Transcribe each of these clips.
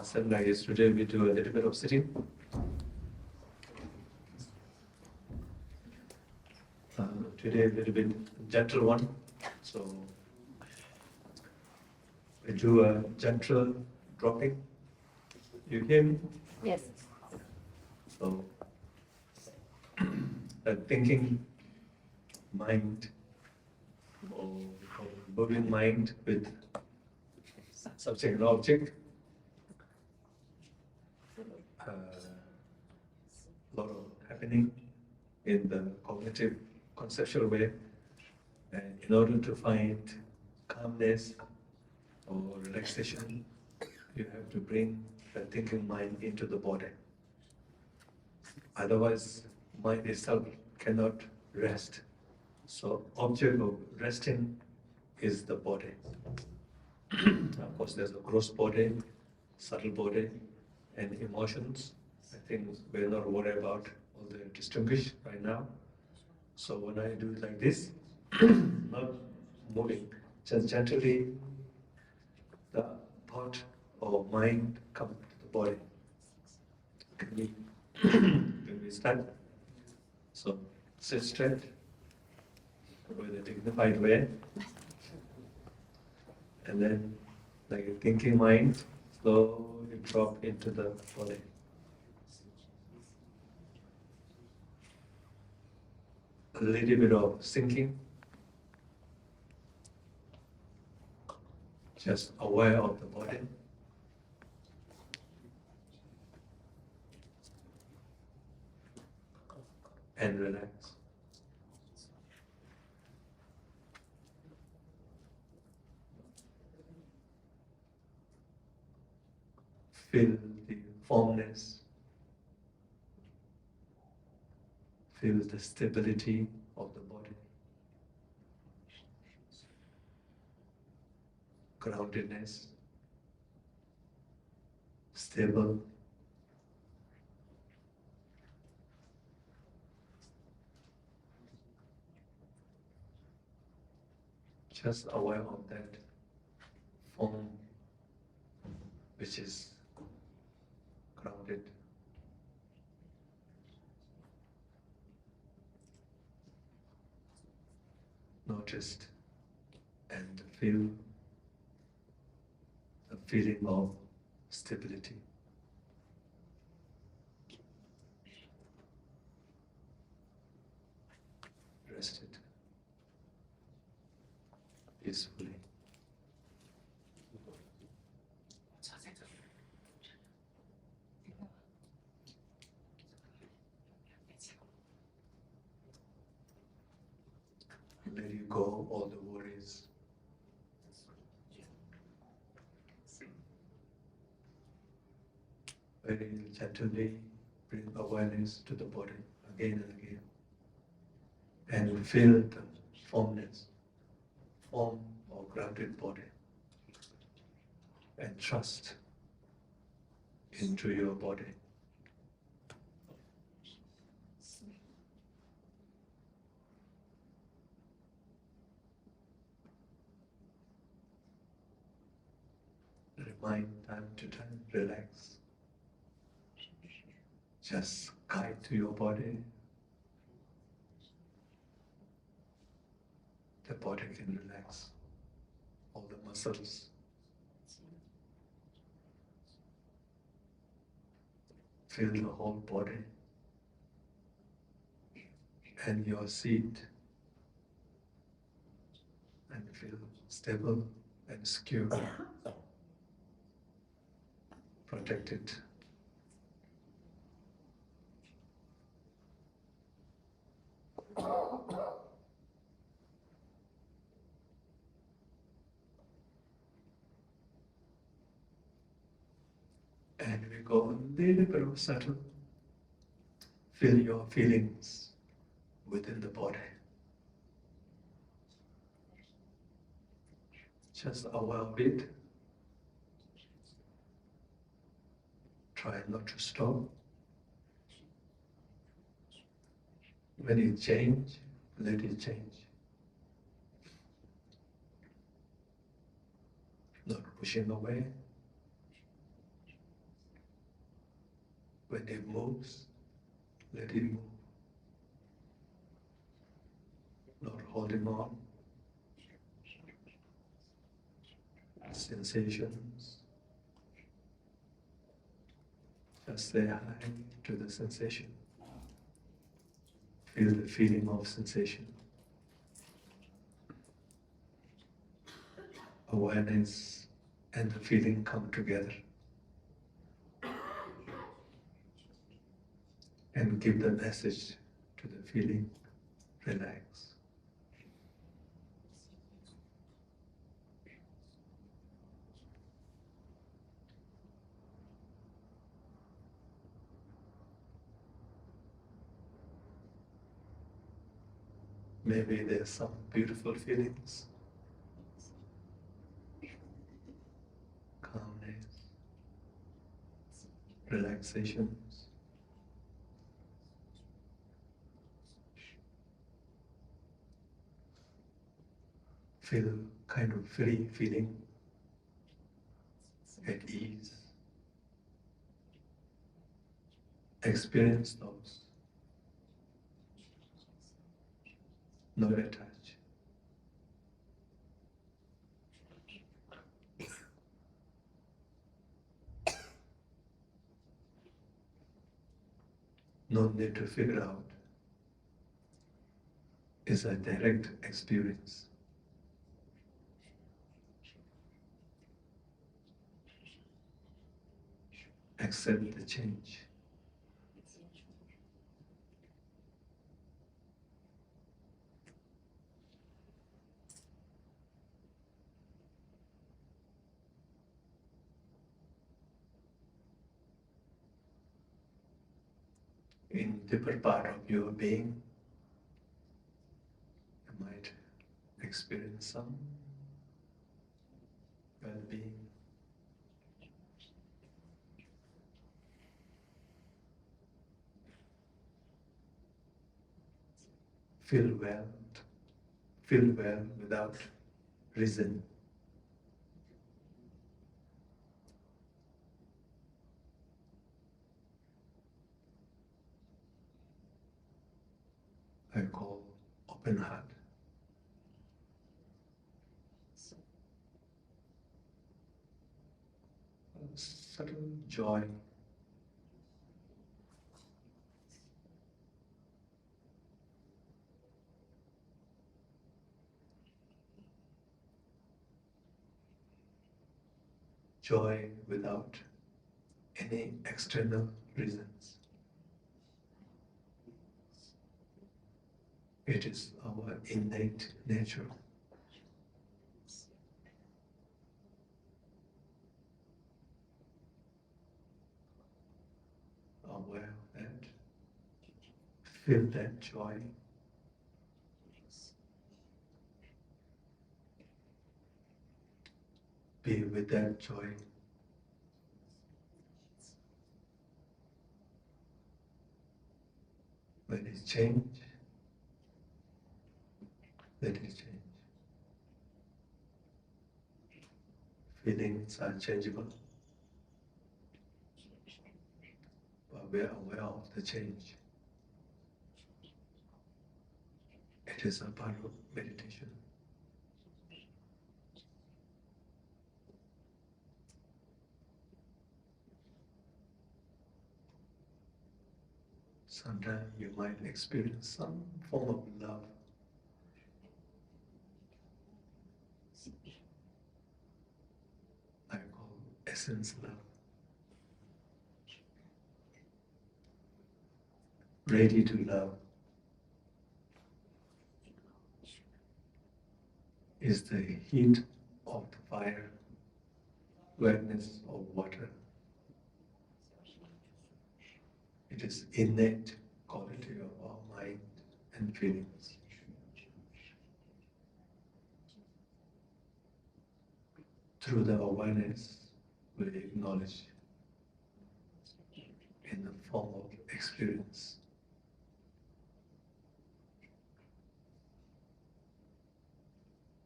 Same like yesterday, we do a little bit of sitting. Today, a little bit gentle one. So we do a gentle dropping. You hear me? Yes. So the thinking mind or moving mind with subject and object. Lot of happening in the cognitive conceptual way, and in order to find calmness or relaxation, you have to bring the thinking mind into the body. Otherwise, mind itself cannot rest. So, object of resting is the body. Of course, there's a gross body, subtle body, and emotions. I think we're not worried about all the distinguish right now. So when I do it like this, not moving, just gently, the thought or mind come to the body. Can we start? So sit straight with a dignified way, and then, like a thinking mind, slowly drop into the body. A little bit of sinking, just aware of the body. And relax. Feel the formness, feel the stability of the body, groundedness, stable. Just aware of that form which is grounded. Noticed and feel the feeling of stability. Rested peacefully. Let you go all the worries. Very gently bring awareness to the body again and again. And feel the formness, form of grounded body. And trust into your body. Remind time to time, relax. Just guide to your body. The body can relax. All the muscles. Feel the whole body. And your seat. And feel stable and secure. Protected. And we go a little bit of subtle. Feel your feelings within the body. Just aware of it. Try not to stop. When it change, let it change. Not pushing away. When it moves, let it move. Not holding on. Sensations. Just say hi to the sensation. Feel the feeling of sensation. Awareness and the feeling come together. And give the message to the feeling, relax. Maybe there's some beautiful feelings, calmness, relaxations. Feel kind of free feeling, at ease. Experience those. Not attach. No need to figure out. It's a direct experience. Accept the change. In deeper part of your being, you might experience some well-being. Feel well without reason. I call open heart. Subtle joy. Joy without any external reasons. It is our innate nature. Aware of that. Feel that joy. Be with that joy. When it changes, let it change. Feelings are changeable, but we are aware of the change. It is a part of meditation. Sometimes you might experience some form of love. I call essence love. Ready to love is the heat of the fire, wetness of water. It is innate quality of our mind and feelings. Through the awareness, we acknowledge in the form of experience.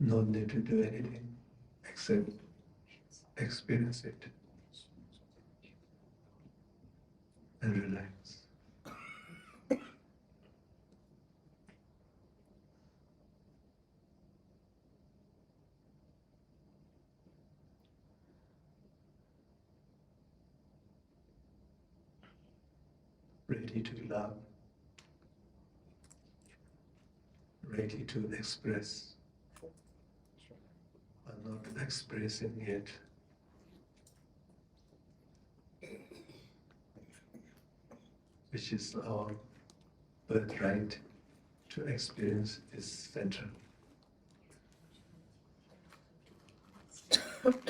No need to do anything except experience it and ready to love, ready to express, but not expressing yet. Which is our birthright to experience is central.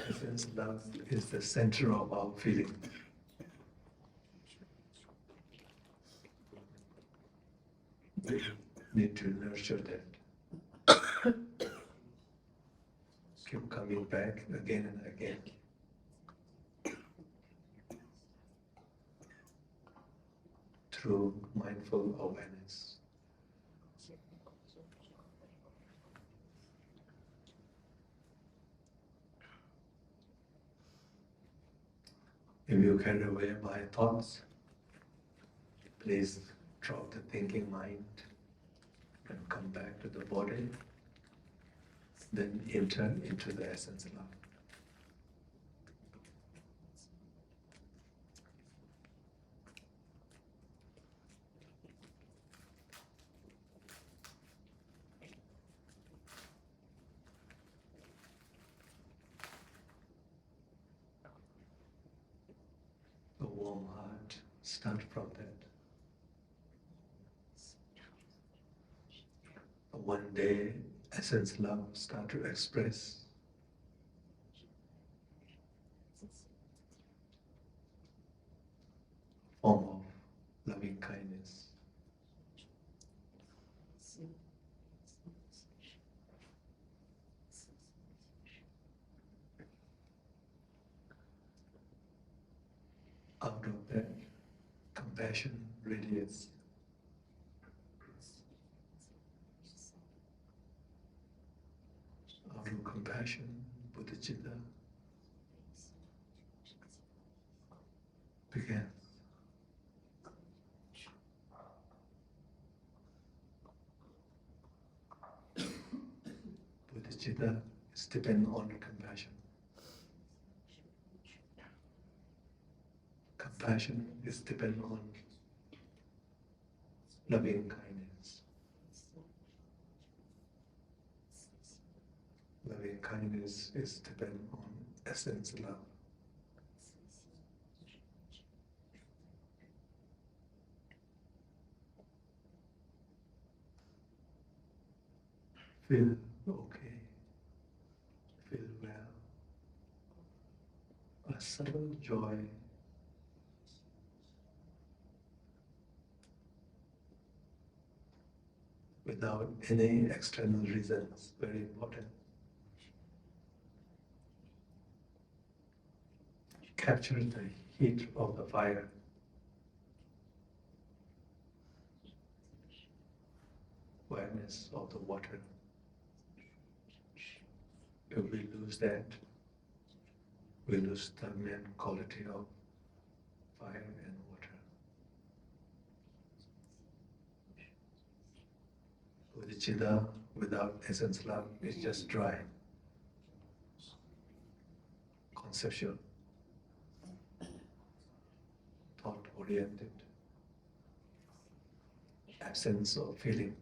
Essence love is the center of our feeling. We need to nurture that. Keep coming back again and again. Through mindful awareness. If you carry away by thoughts, please drop the thinking mind and come back to the body, then enter into the essence love. A warm heart, start from that. One day, essence love start to express. Form of loving kindness. Out of that, compassion radiates. Out of compassion, bodhicitta begins. Bodhicitta is dependent on compassion. Compassion is dependent on loving kindness. Loving kindness is dependent on essence love. Feel okay, feel well, a subtle joy, without any external reasons, very important. Capture the heat of the fire. Awareness of the water. If we lose that, we lose the main quality of fire and water. Bodhicitta without essence love is just dry, conceptual, thought-oriented, absence of feeling.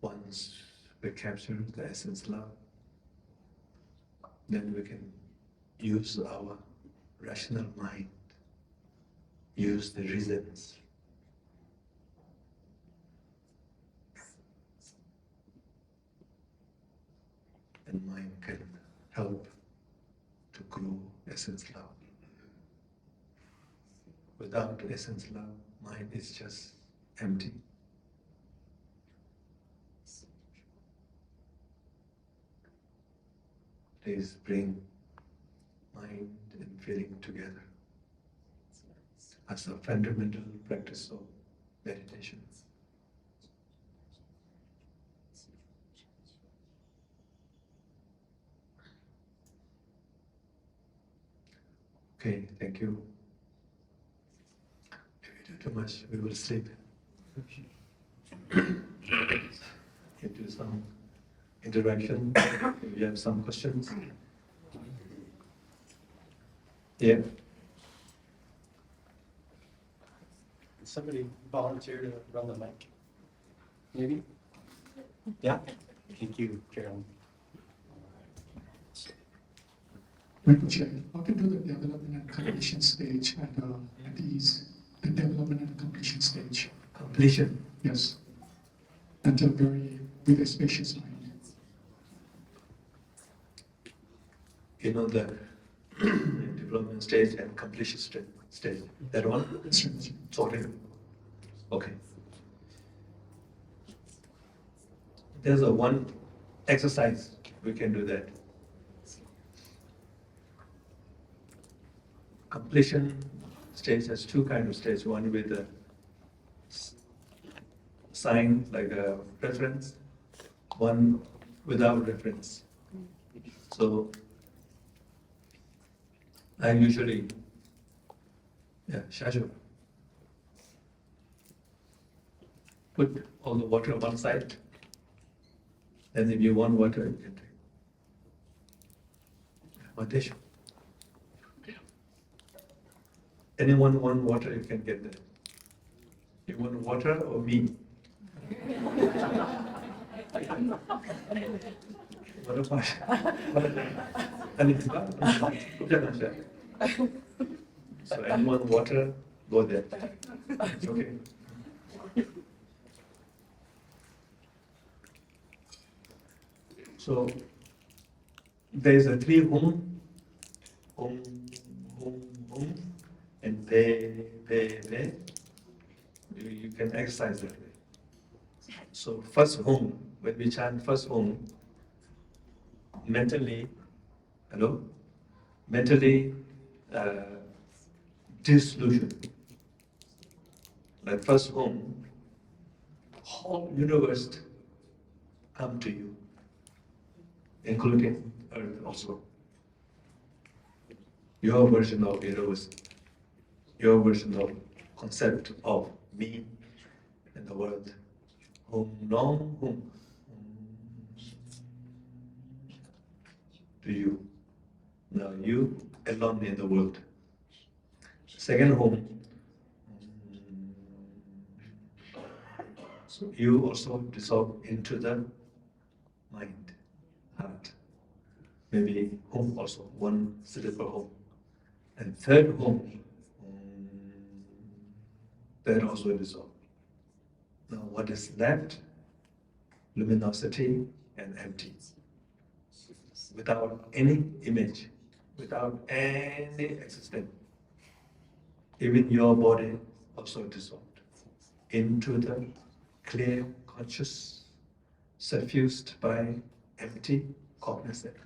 Once we capture the essence love, then we can use our rational mind, use the reasons. And mind can help to grow essence love. Without essence love, mind is just empty. Please bring mind and feeling together as a fundamental practice of meditation. Okay, thank you. If you do too much, we will sleep. into some interaction. If you have some questions. Yeah. Somebody volunteer to run the mic, maybe? Yeah? Thank you, Carolyn. Rinpoche, how to do the development and completion stage at ease? The development and completion stage. Completion. Yes. Until very with a spacious mind. You know the development stage and completion stage. That one? Yes, Rinpoche. Sorry. Okay. There's a one exercise we can do that. Completion stage has two kinds of stage. One with a sign like a reference, one without reference. So I usually, shashu. Put all the water on one side, and if you want water, you can take. Meditation. Anyone want water, you can get that. You want water or me? What about so anyone water, go there. It's okay. So there is a three hum, and pe. You can exercise that way. So first hum, when we chant first hum, mentally, dissolution. Like first hum, whole universe come to you, including earth also. Your version of universe, your version of concept of me and the world. Hum long hum to you. Now you alone in the world. Second home, so you also dissolve into the mind, heart. Maybe home also, one slipper home. And third home, that also dissolve. Now what is left? Luminosity and empty. Without any image, without any existence. Even your body also dissolved into the clear conscious, suffused by empty cognizance.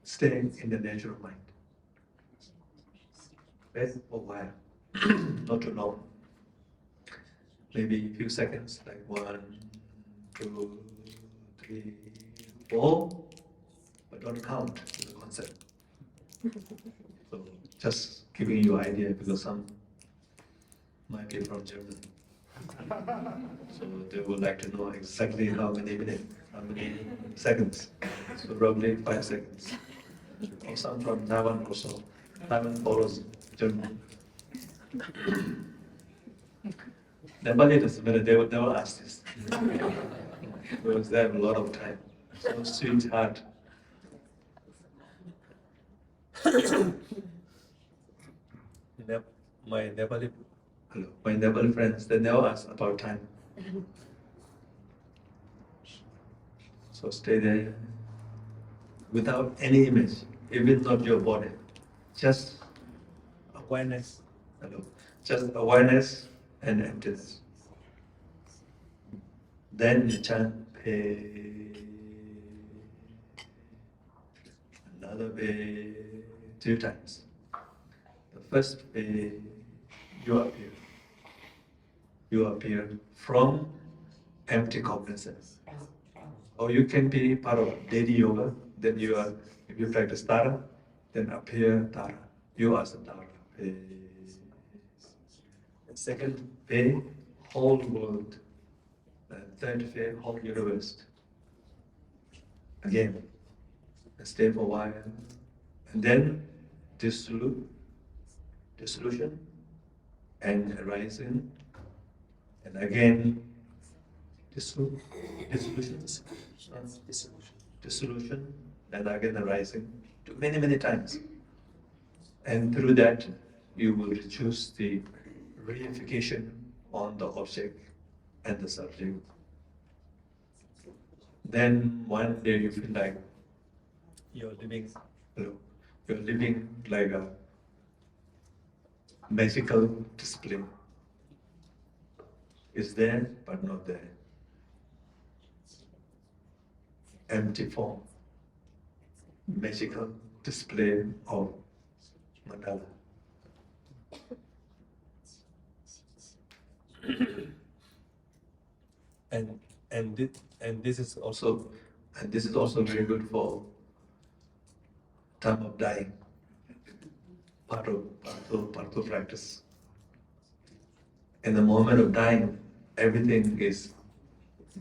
Staying in the natural mind. Wait for a while, not too long. Maybe a few seconds, like 1, 2, 3, 4, but don't count the concept. So just giving you idea because some might be from Germany. So they would like to know exactly how many minutes, how many seconds. So probably 5 seconds. Or some from Taiwan also. Taiwan follows Germany. Nepali doesn't matter, they would never ask this. Because they have a lot of time. So sweetheart. My Nepali friends, they never ask about time. So stay there without any image, even not your body, just awareness. Just awareness and emptiness. Then you chant pe, another pe, 2 times. The first pe, you appear. You appear from empty cognizance. Or you can be part of daily yoga, then you are, if you practice Tara, then appear Tara. You are the Tara. The second pe, whole world And third phase, whole universe. Again, stay for a while, and then dissolution and arising, and again dissolution, dissolution, and again arising, to many times. And through that, you will reduce the reification on the object and the subject. Then one day you feel like you're living, you're living like a magical display. It's there, but not there. Empty form, magical display of mandala. and this is also very good for time of dying, part of practice. In the moment of dying, everything is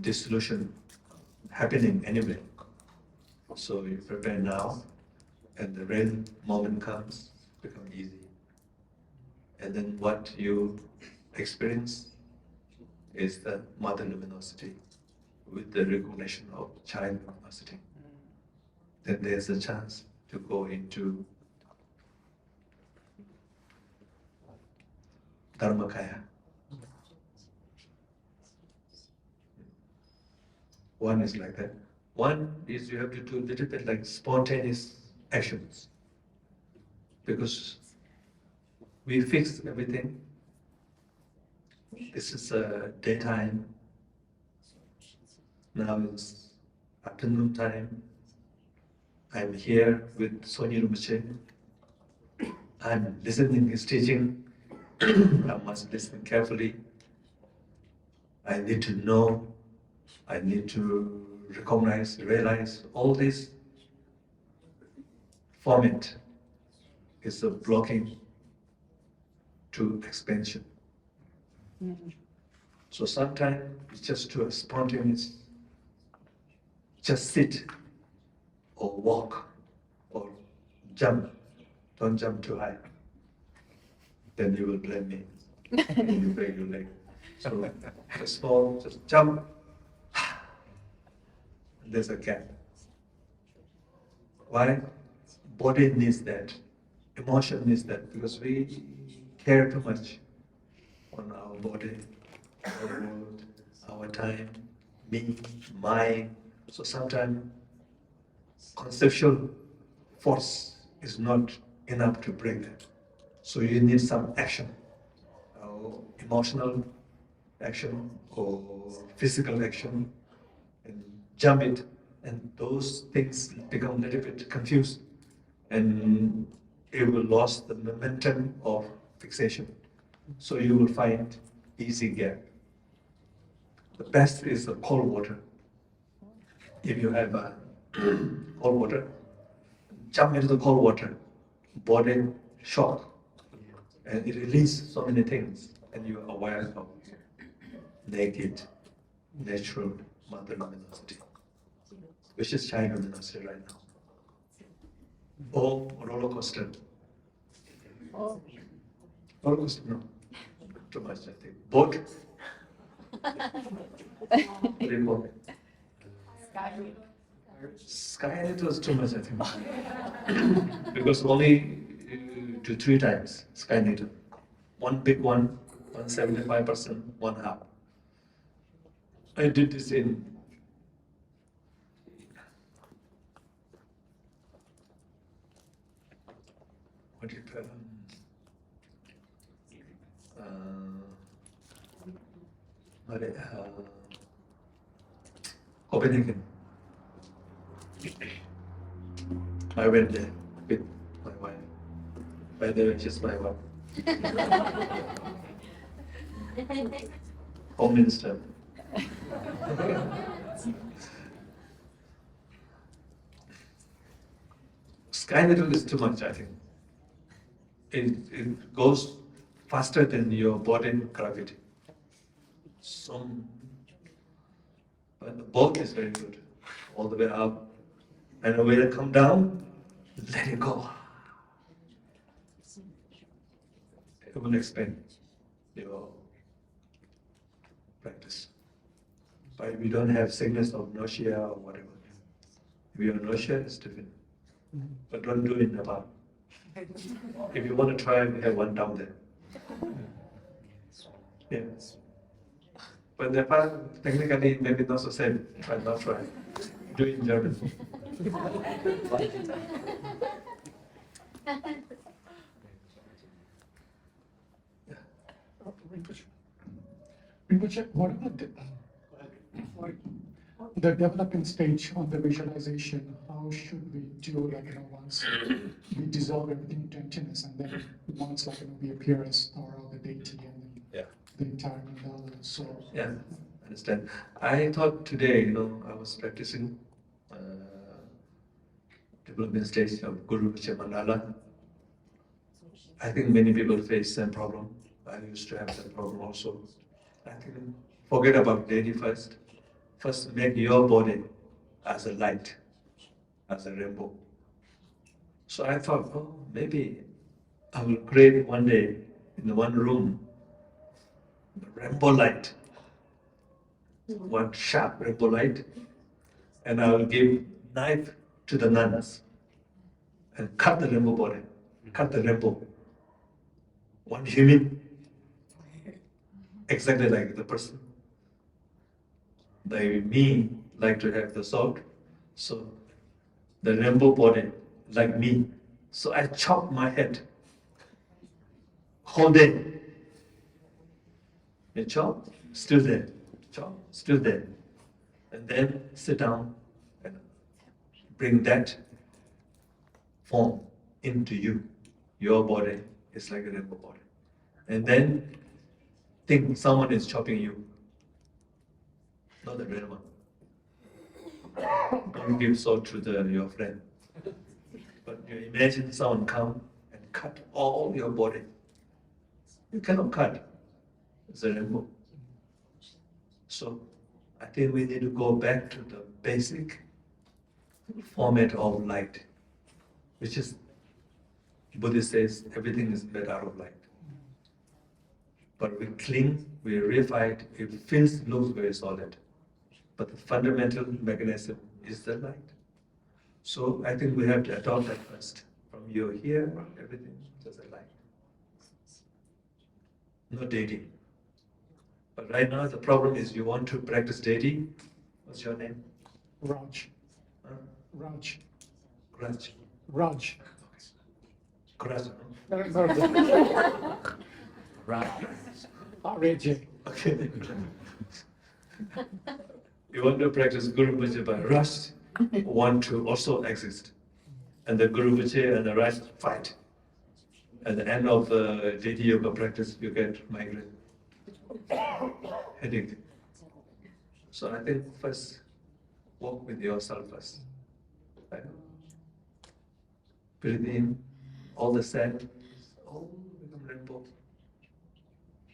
dissolution happening anyway. So you prepare now, and the real moment comes, become easy. And then what you experience is the mother luminosity with the recognition of child luminosity. Then there's a chance to go into Dharmakaya. One is like that. One is you have to do a little bit like spontaneous actions, because we fix everything. This is daytime. Now it's afternoon time. I'm here with Tsoknyi Rinpoche. I'm listening his teaching. I must listen carefully. I need to know. I need to recognize, realize all this format is a blocking to expansion. So sometimes it's just to a spontaneous, just sit or walk or jump. Don't jump too high. Then you will blame me. And you break your leg. So just fall, just jump. There's a gap. Why? Body needs that. Emotion needs that, because we care too much on our body, our world, our time, me, mine. So sometimes conceptual force is not enough to break that. So you need some action, or emotional action or physical action, and jump it, and those things become a little bit confused, and it will lose the momentum of fixation. So you will find easy gap. The best is the cold water. If you have cold water, jump into the cold water, body shock, and it releases so many things, and you are aware of naked, natural mother luminosity, which is child luminosity right now. Or roller coaster. Roller coaster, no. Too much, I think. Boat. What do you call it? Sky was too much, I think. Because only 2 3 times Sky Needle. One big one, 175%, one half. I did this in what do you call Copenhagen. I went there with my wife. By the way, she's my wife. Home Minister. Sky Needle is too much, I think. It goes faster than your body gravity. So But the boat is very good, all the way up. And when it come down, let it go. It will expand your practice. But if you don't have sickness of nausea or whatever, if you have nausea, it's different. But don't do it in Nepal. If you want to try, we have one down there. Yes. But Nepal, technically, maybe not so safe, but not try. Do it in German. Rinpoche, what about the developing stage on the visualization? How should we do, like, once we dissolve everything into emptiness, and then once, like, we appear as power of the deity and then Yeah. the entire mandala. So Yeah, understand. I thought today, I was practicing development stage of Guru Vichya Mandala. I think many people face same problem. I used to have that problem also. I think forget about deity first. First, make your body as a light, as a rainbow. So I thought, oh, maybe I will create one day in one room the rainbow light, one sharp rainbow light, and I will give knife to the nuns and cut the rainbow body, cut the rainbow. One human, exactly like the person. They, me, like to have the sword, so the rainbow body, like me. So I chop my head, whole day. You chop, still there. Chop, still there. And then sit down and bring that form into you. Your body is like a rainbow body. And then think someone is chopping you, not the real one. Don't give sword to your friend. But you imagine someone come and cut all your body. You cannot cut. It's a rainbow. So I think we need to go back to the basic format of light, which is Buddhist says everything is made out of light. But we cling, we reify it feels, looks very solid. But the fundamental mechanism is the light. So I think we have to adopt that first. From your here, everything just a light. No dating. But right now the problem is you want to practice dating. What's your name? Raj. Huh? Raj. Raj. Raj. Raj. No, no. Right. R-A-J. Okay. You want to practice Guru Puja by Raj, want to also exist. And the Guru Puja and the Raj fight. At the end of the deity yoga practice, you get migraine, headache. So I think first, walk with yourself first. Right? Breathe in, all the sand, all become rainbow.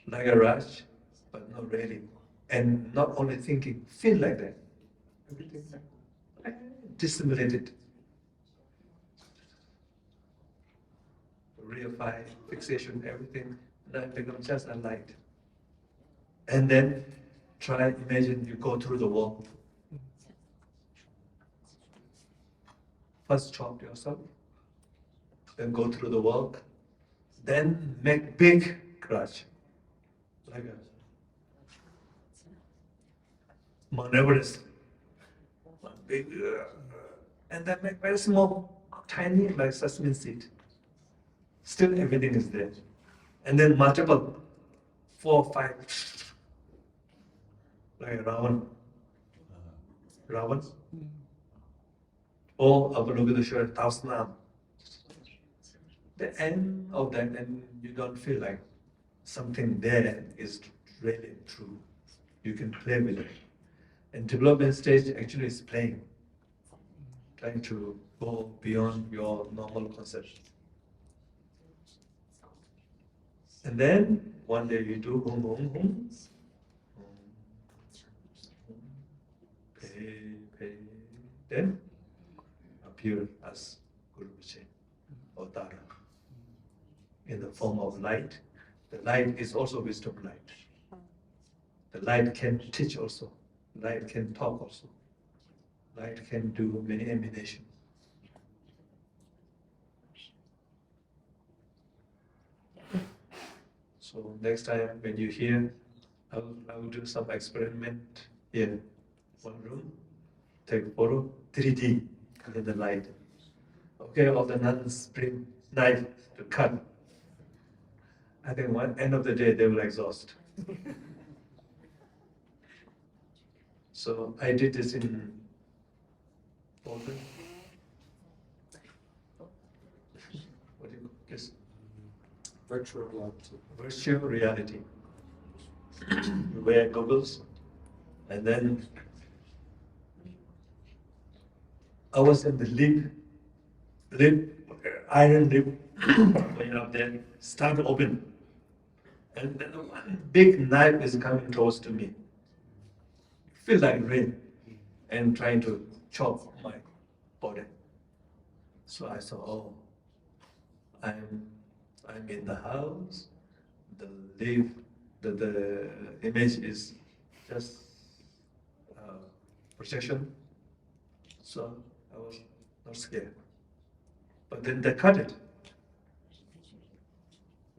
Like a Raj, but not really. And not only thinking, feel like that. Everything like dissimulated. Reify, fixation, everything, that becomes just a light. And then try, imagine you go through the wall. First chop yourself, then go through the wall, then make big crutch, like a Mount Everest. One big, and then make very small, tiny, like sesame seed. Still everything is there. And then multiple, 4, 5, like Ravan. Ravan. Or Avalokiteshvara, 1,000 arms. The end of that, and you don't feel like something there is really true. You can play with it. And development stage actually is playing, trying to go beyond your normal concept. And then one day you do hum hum hum. then appear as Guru Rinpoche or Tara in the form of light. The light is also wisdom light. The light can teach also. Light can talk also. Light can do many emanations. So next time when you hear, I will do some experiment in one room, take photo, 3D in the light. Okay, all the nuns bring knife to cut. I think one end of the day they will exhaust. So I did this in Portland. What do you call this? Virtual reality. Virtual reality. You wear goggles, and then I was in the iron lip, going up there, start to open. And then one big knife is coming close to me. Feel like rain and trying to chop my body. So I saw, oh, I'm in the house. The image is just projection. So I was not scared. But then they cut it.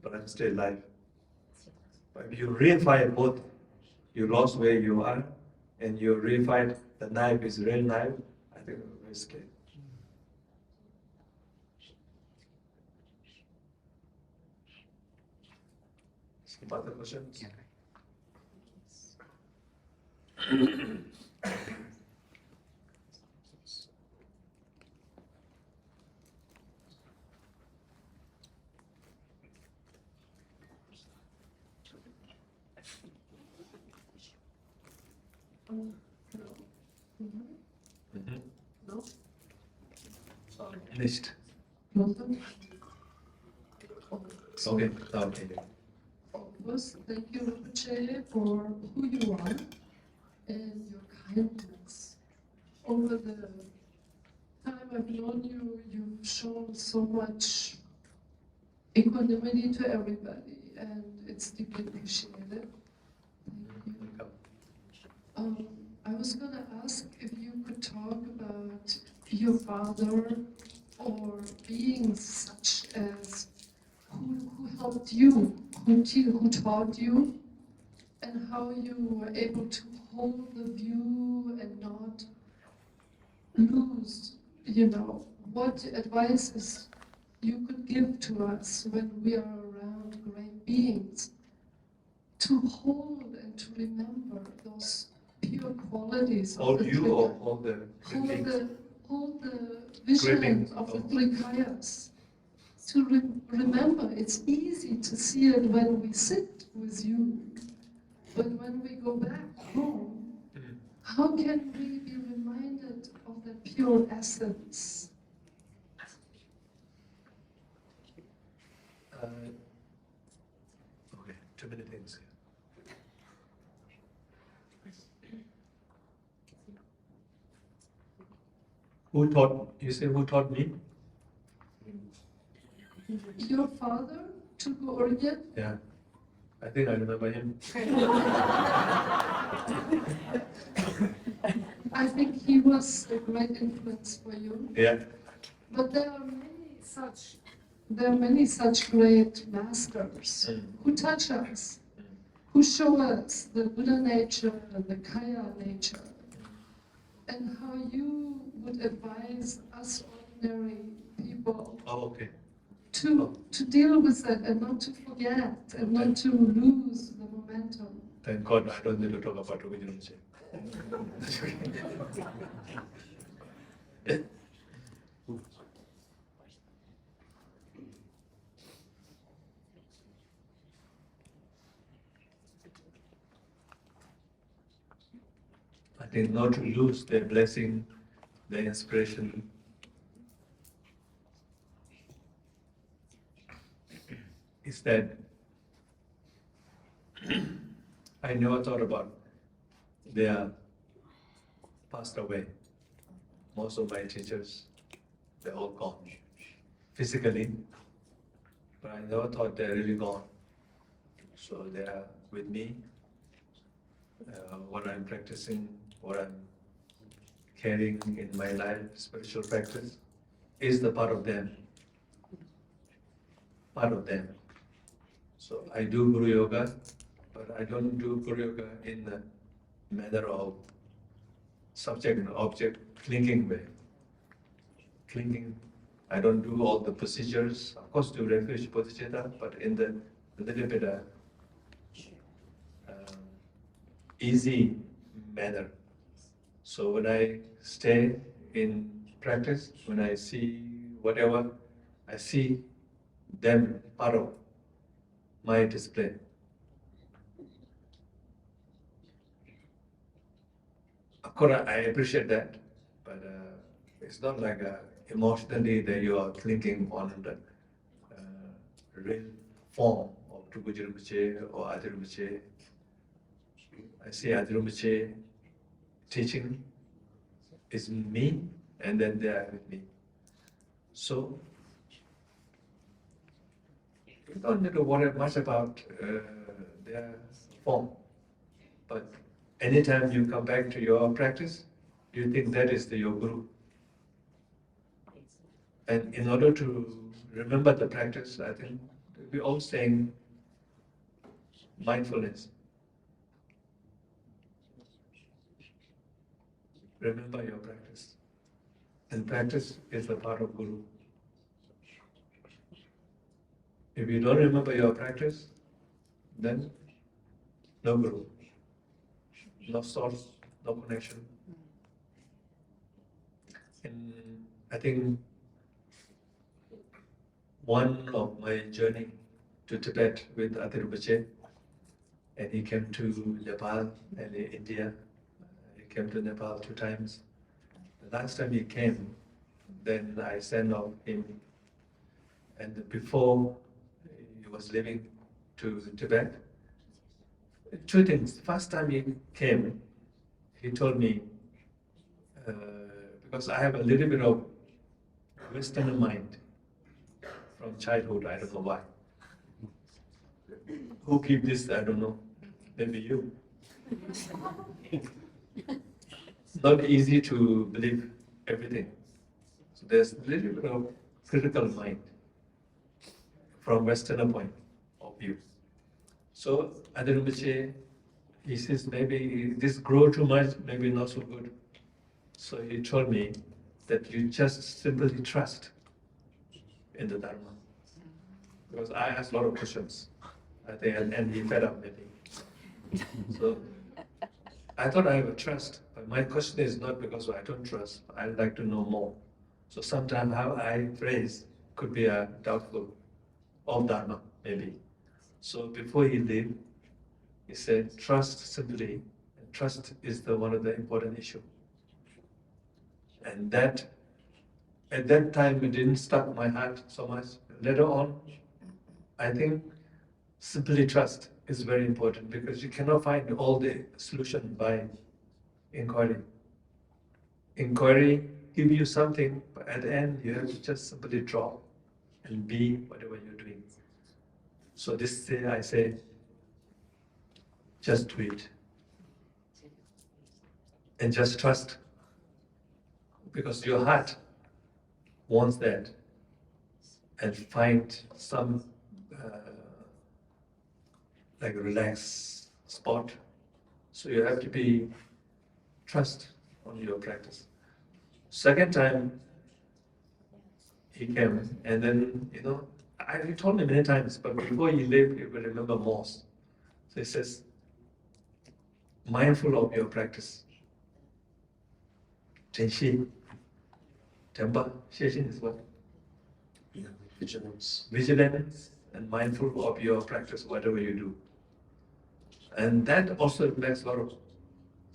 But I'm still alive. But if you reify both, you lost where you are, and you reify the knife is real knife, I think I'm very scared. Some other questions? No? Nicht. Losar? Okay, okay. First, thank you, Rinpoche, for who you are and your kindness. Over the time I've known you, you've shown so much equanimity to everybody, and it's deeply appreciated. Thank you. I was going to ask if you could talk about your father or beings such as who helped you, who taught you, and how you were able to hold the view and not lose, what advices you could give to us when we are around great beings to hold and to remember those pure qualities of Hold the you three or hold the hold the vision Gripping of the of- three kayas. To remember, it's easy to see it when we sit with you, but when we go back home, how can we be reminded of the pure essence? Okay, too many things here. Who taught, you say who taught me? Your father took origin. Yeah, I think I remember him. I think he was a great influence for you. Yeah, But there are many such great masters who touch us, who show us the Buddha nature and the Kaya nature, and how you would advise us ordinary people oh, okay. to deal with it and not to forget and not to lose the momentum. Thank God I don't need to talk about original shape. I think not to lose their blessing, their inspiration. Is that I never thought about they are passed away. most of my teachers, they're all gone physically, but I never thought they're really gone. So they are with me. What I'm practicing, what I'm carrying in my life, spiritual practice, is the part of them. Part of them. So I do Guru Yoga, but I don't do Guru Yoga in the manner of subject and object clinging way. Clinging, I don't do all the procedures, of course do refuge bodhicitta, but in the little bit easy manner. So when I stay in practice, when I see whatever, I see them part of my display. Of course, I appreciate that, but it's not like emotionally that you are clinging on the real form of Trungpa or Rinpoche. I see Rinpoche teaching is me, and then they are with me. So you don't need to worry much about their form, but anytime you come back to your practice, you think that is your guru. And in order to remember the practice, I think we're all saying mindfulness. Remember your practice. And practice is a part of Guru. If you don't remember your practice, then no Guru, no source, no connection. And I think one of my journey to Tibet with Rinpoche, and he came to Nepal and India. He came to Nepal 2 times. The last time he came, then I sent off him. And before he was leaving to Tibet, 2 things. First time he came, he told me, because I have a little bit of Western mind from childhood, I don't know why. Who keep this, I don't know. Maybe you. It's not easy to believe everything. So there's a little bit of critical mind from Western point of view. So Rinpoche, he says maybe this grow too much, maybe not so good. So he told me that you just simply trust in the Dharma. Because I asked a lot of questions, I think, and he fed up maybe. So I thought I have a trust, but my question is not because I don't trust, I'd like to know more. So sometimes how I phrase could be doubtful of Dharma, maybe. So before he left, he said, trust simply, and trust is one of the important issue. And that, at that time, it didn't stuck my heart so much. Later on, I think simply trust is very important because you cannot find all the solution by inquiry. Inquiry give you something, but at the end you have to just simply drop and be whatever you're doing. So this day I say, just do it. And just trust. Because your heart wants that. And find some like a relaxed spot. So you have to be trust on your practice. Second time he came, and then he told me many times, but before he left, he will remember most. So he says, mindful of your practice. Tenshi, tempa, sheshin is what? Yeah, vigilance. Vigilance and mindful of your practice, whatever you do. And that also makes a lot of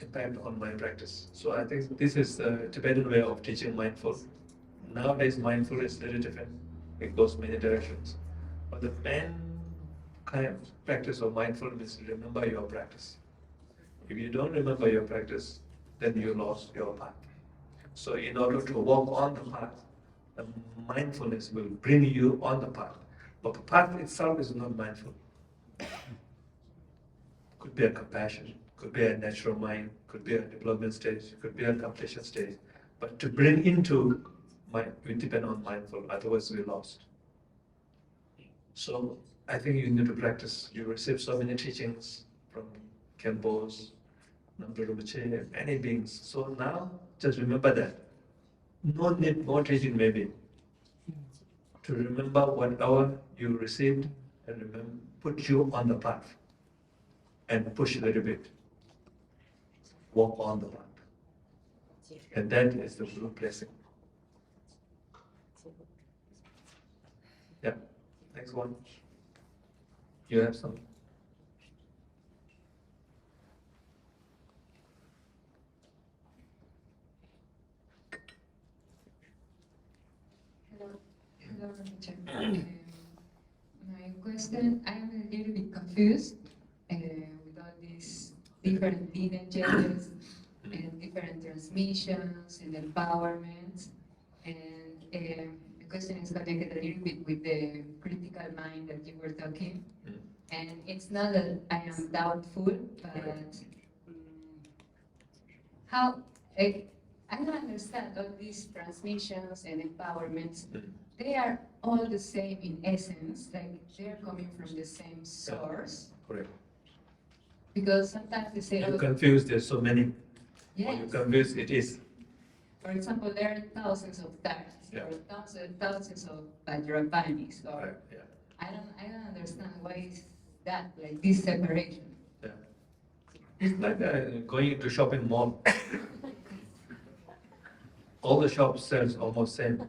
impact on my practice. So I think this is the Tibetan way of teaching mindful. Nowadays, mindfulness is very different. It goes many directions. But the main kind of practice of mindfulness is remember your practice. If you don't remember your practice, then you lost your path. So in order to walk on the path, the mindfulness will bring you on the path. But the path itself is not mindful. Could be a compassion, could be a natural mind, could be a development stage, could be a completion stage. But to bring into mind, we depend on mindful, otherwise we're lost. So I think you need to practice. You receive so many teachings from Khenpos, Namdo Rinpoche, many beings. So now just remember that. No need more teaching maybe. To remember whatever you received and remember, put you on the path and push a little bit. Walk on the path. And that is the Guru blessing. Yeah. Next one. You have some? Hello, hello, Rinpoche. My question, I am a little bit confused with all these different lineages and different transmissions and empowerments. And the question is connected a little bit with the critical mind that you were talking. And it's not that I am doubtful, but how, like, I don't understand all these transmissions and empowerments. They are all the same in essence, like they're coming from the same source. Correct. Because sometimes they say, You're oh, confused, there's so many. yes. You're confused, it is. For example, there are thousands of types, Yeah. or thousands of Vajrapanis, or Right, yeah. I don't understand why is that, like this separation. Yeah. It's like going into shopping mall. All the shops sells almost same.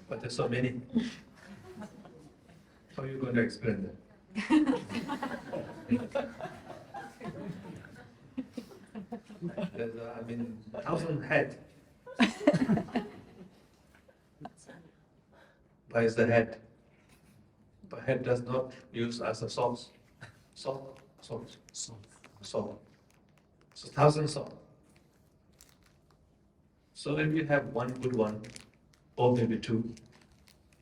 But there's so many. How are you going to explain that? There's, 1,000 head. Why is the head? But head does not use as a sauce. Salt. So 1,000 salt. So if you have one good one, or maybe two,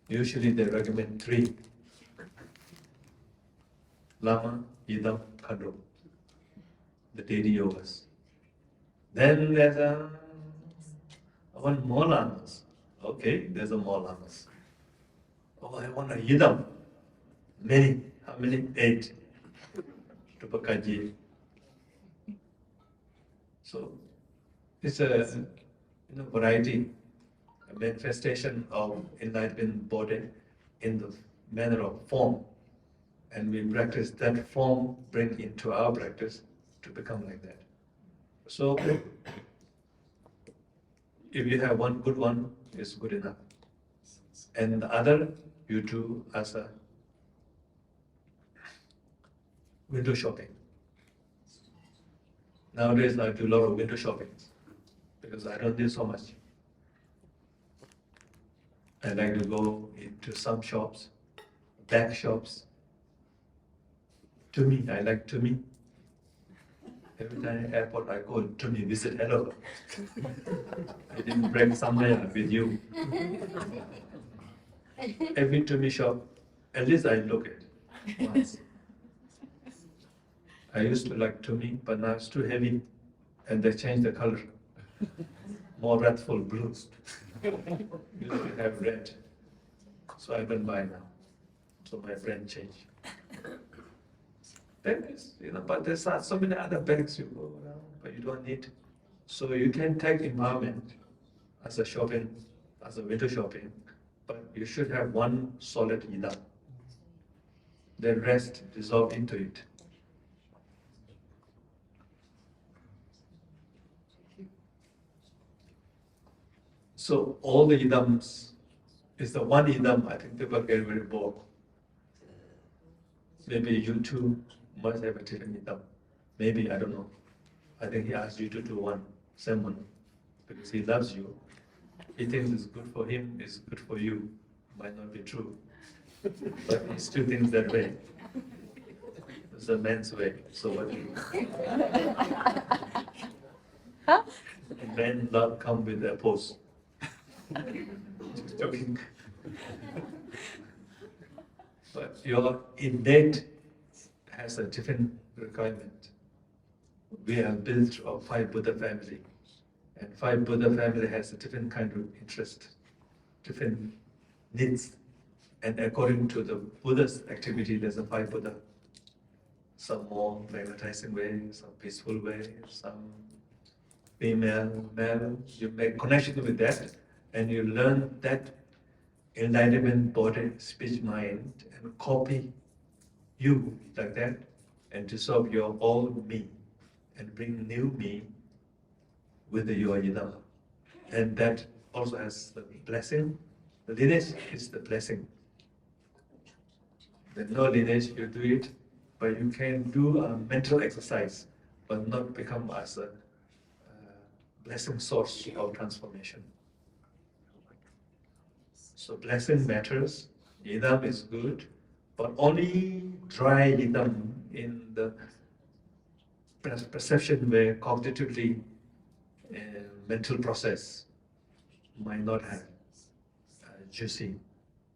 usually they recommend 3. Lama, Yidam, Khadro, the daily yogas. Then there's one more lamas. Okay, there's a more lamas. Oh, I want a Yidam. Many. How many? 8. Tupakaji. So it's a variety, a manifestation of enlightenment body in the manner of form. And we practice that form, bring into our practice to become like that. So if you have one good one, it's good enough. And the other, you do as a window shopping. Nowadays, I do a lot of window shopping because I don't need so much. I like to go into some shops, back shops. To me, I like to me. Every time at airport, I go to me, visit, hello. I didn't bring somewhere with you. Every to me shop, at least I look at once. I used to like to me, but now it's too heavy, and they changed the color. More wrathful blues. Used to have red, so I don't buy now. So my friend changed. Then it's, but there's so many other bags you go around, but you don't need. So you can take environment as a shopping, as a window shopping, but you should have one solid idam. The rest dissolve into it. So all the idams is the one idam. I think people get very bored. Maybe you too must have a different idam. Maybe, I don't know. I think he asked you to do one, same one, because he loves you. He thinks it's good for him, it's good for you. Might not be true, but he still thinks that way. It's a man's way. So what do you? men not come with their pose. Joking. But your innate has a different requirement. We are built of 5 Buddha family, and 5 Buddha family has a different kind of interest, different needs, and according to the Buddha's activity, there's a 5 Buddha. Some more magnetizing way, some peaceful way, some female, male. You make connection with that, and you learn that enlightenment, body, speech, mind, and copy you like that, and dissolve your old me, and bring new me with your yidam. And that also has the blessing. The lineage is the blessing. There's no lineage, you do it, but you can do a mental exercise, but not become as a blessing source of transformation. So blessing matters, yidam is good, but only dry yidam in the perception where cognitively mental process might not have juicy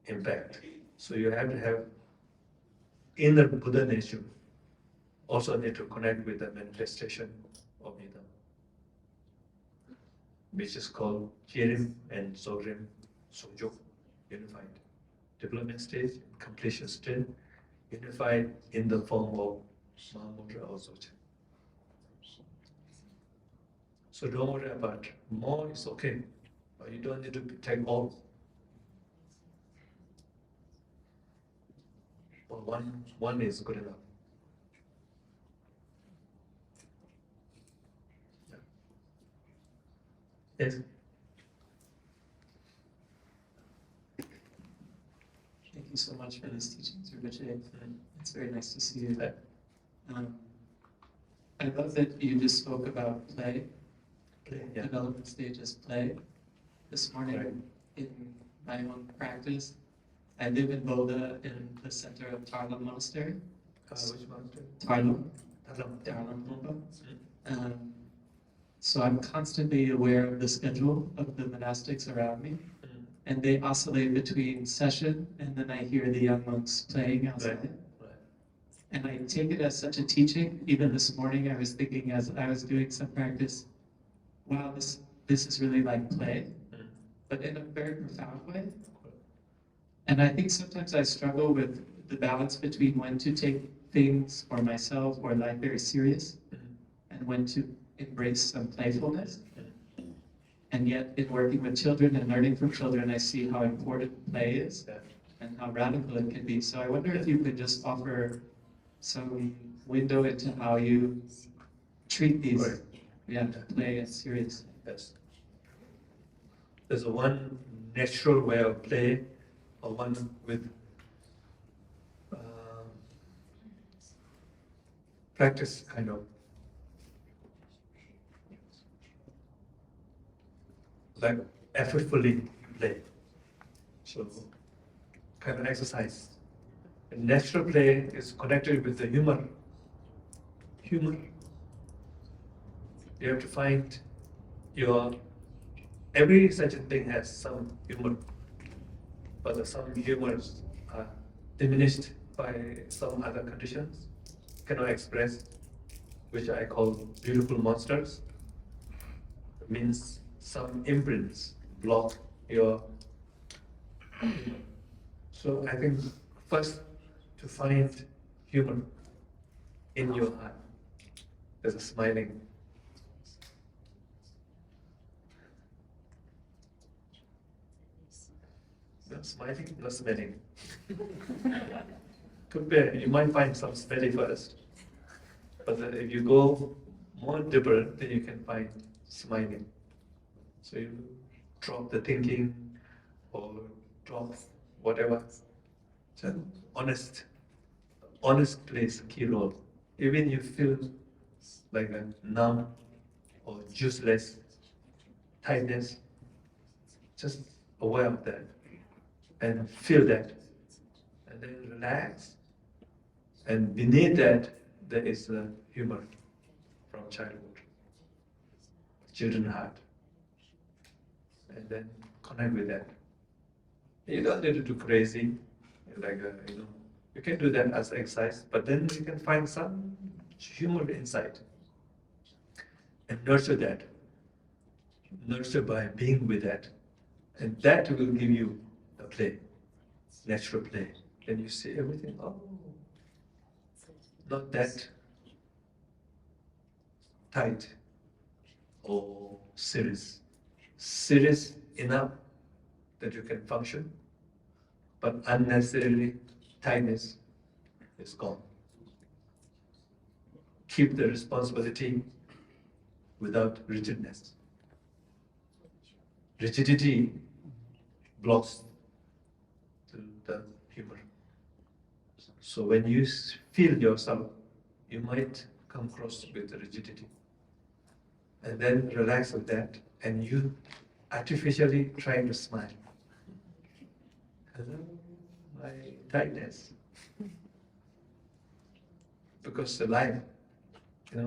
impact. So you have to have inner Buddha nature, also need to connect with the manifestation of yidam, which is called Kirim and Zorim Sungjuk, unified. Development stage, completion stage, unified in the form of Mahamudra or Zochen. So don't worry about more, is okay, but you don't need to take all. But one is good enough. Yeah. Yes. Thank you so much for this teaching, Rinpoche. It's very nice to see you. I love that you just spoke about play, Yeah. development stage as play. This morning, Right. in my own practice, I live in Bodha in the center of Tarlam Monastery. Which mountain? Tarlam, Talam. Tarlam Lompa. So I'm constantly aware of the schedule of the monastics around me, and they oscillate between session, and then I hear the young monks playing outside. Right. And I take it as such a teaching. Even this morning, I was thinking as I was doing some practice, wow, this is really like play, but in a very profound way. And I think sometimes I struggle with the balance between when to take things or myself or life very serious, and when to embrace some playfulness. And yet, in working with children and learning from children, I see how important play is and how radical it can be. So I wonder if you could just offer some window into how you treat these, play and serious. Yes. There's a one natural way of play, or one with practice kind of. Like effortfully play. So kind of exercise. And natural play is connected with the humor. Humor. You have to find every such a thing has some humor, but some humors are diminished by some other conditions, cannot express, which I call beautiful monsters. It means some imprints block your humor. So I think first to find humor in your heart. There's a smiling. Not smiling, not smelling. Compare, you might find some smelly first, but then if you go more deeper, then you can find smiling. So you drop the thinking or drop whatever. So honest plays a key role. Even you feel like a numb or juiceless, tightness, just aware of that and feel that, and then relax. And beneath that, there is a humor from childhood, children's heart. and then connect with that. You don't need to do crazy, like you can do that as exercise, but then you can find some humor inside and nurture that. Nurture by being with that, and that will give you the play, natural play. Then you see everything. Oh, not that tight or serious. Serious enough that you can function, but unnecessarily tightness is gone. Keep the responsibility without rigidness. Rigidity blocks the humor. So when you feel yourself, you might come across with rigidity. And then relax with that, and you artificially try to smile. Hello, my tightness. Because the life, we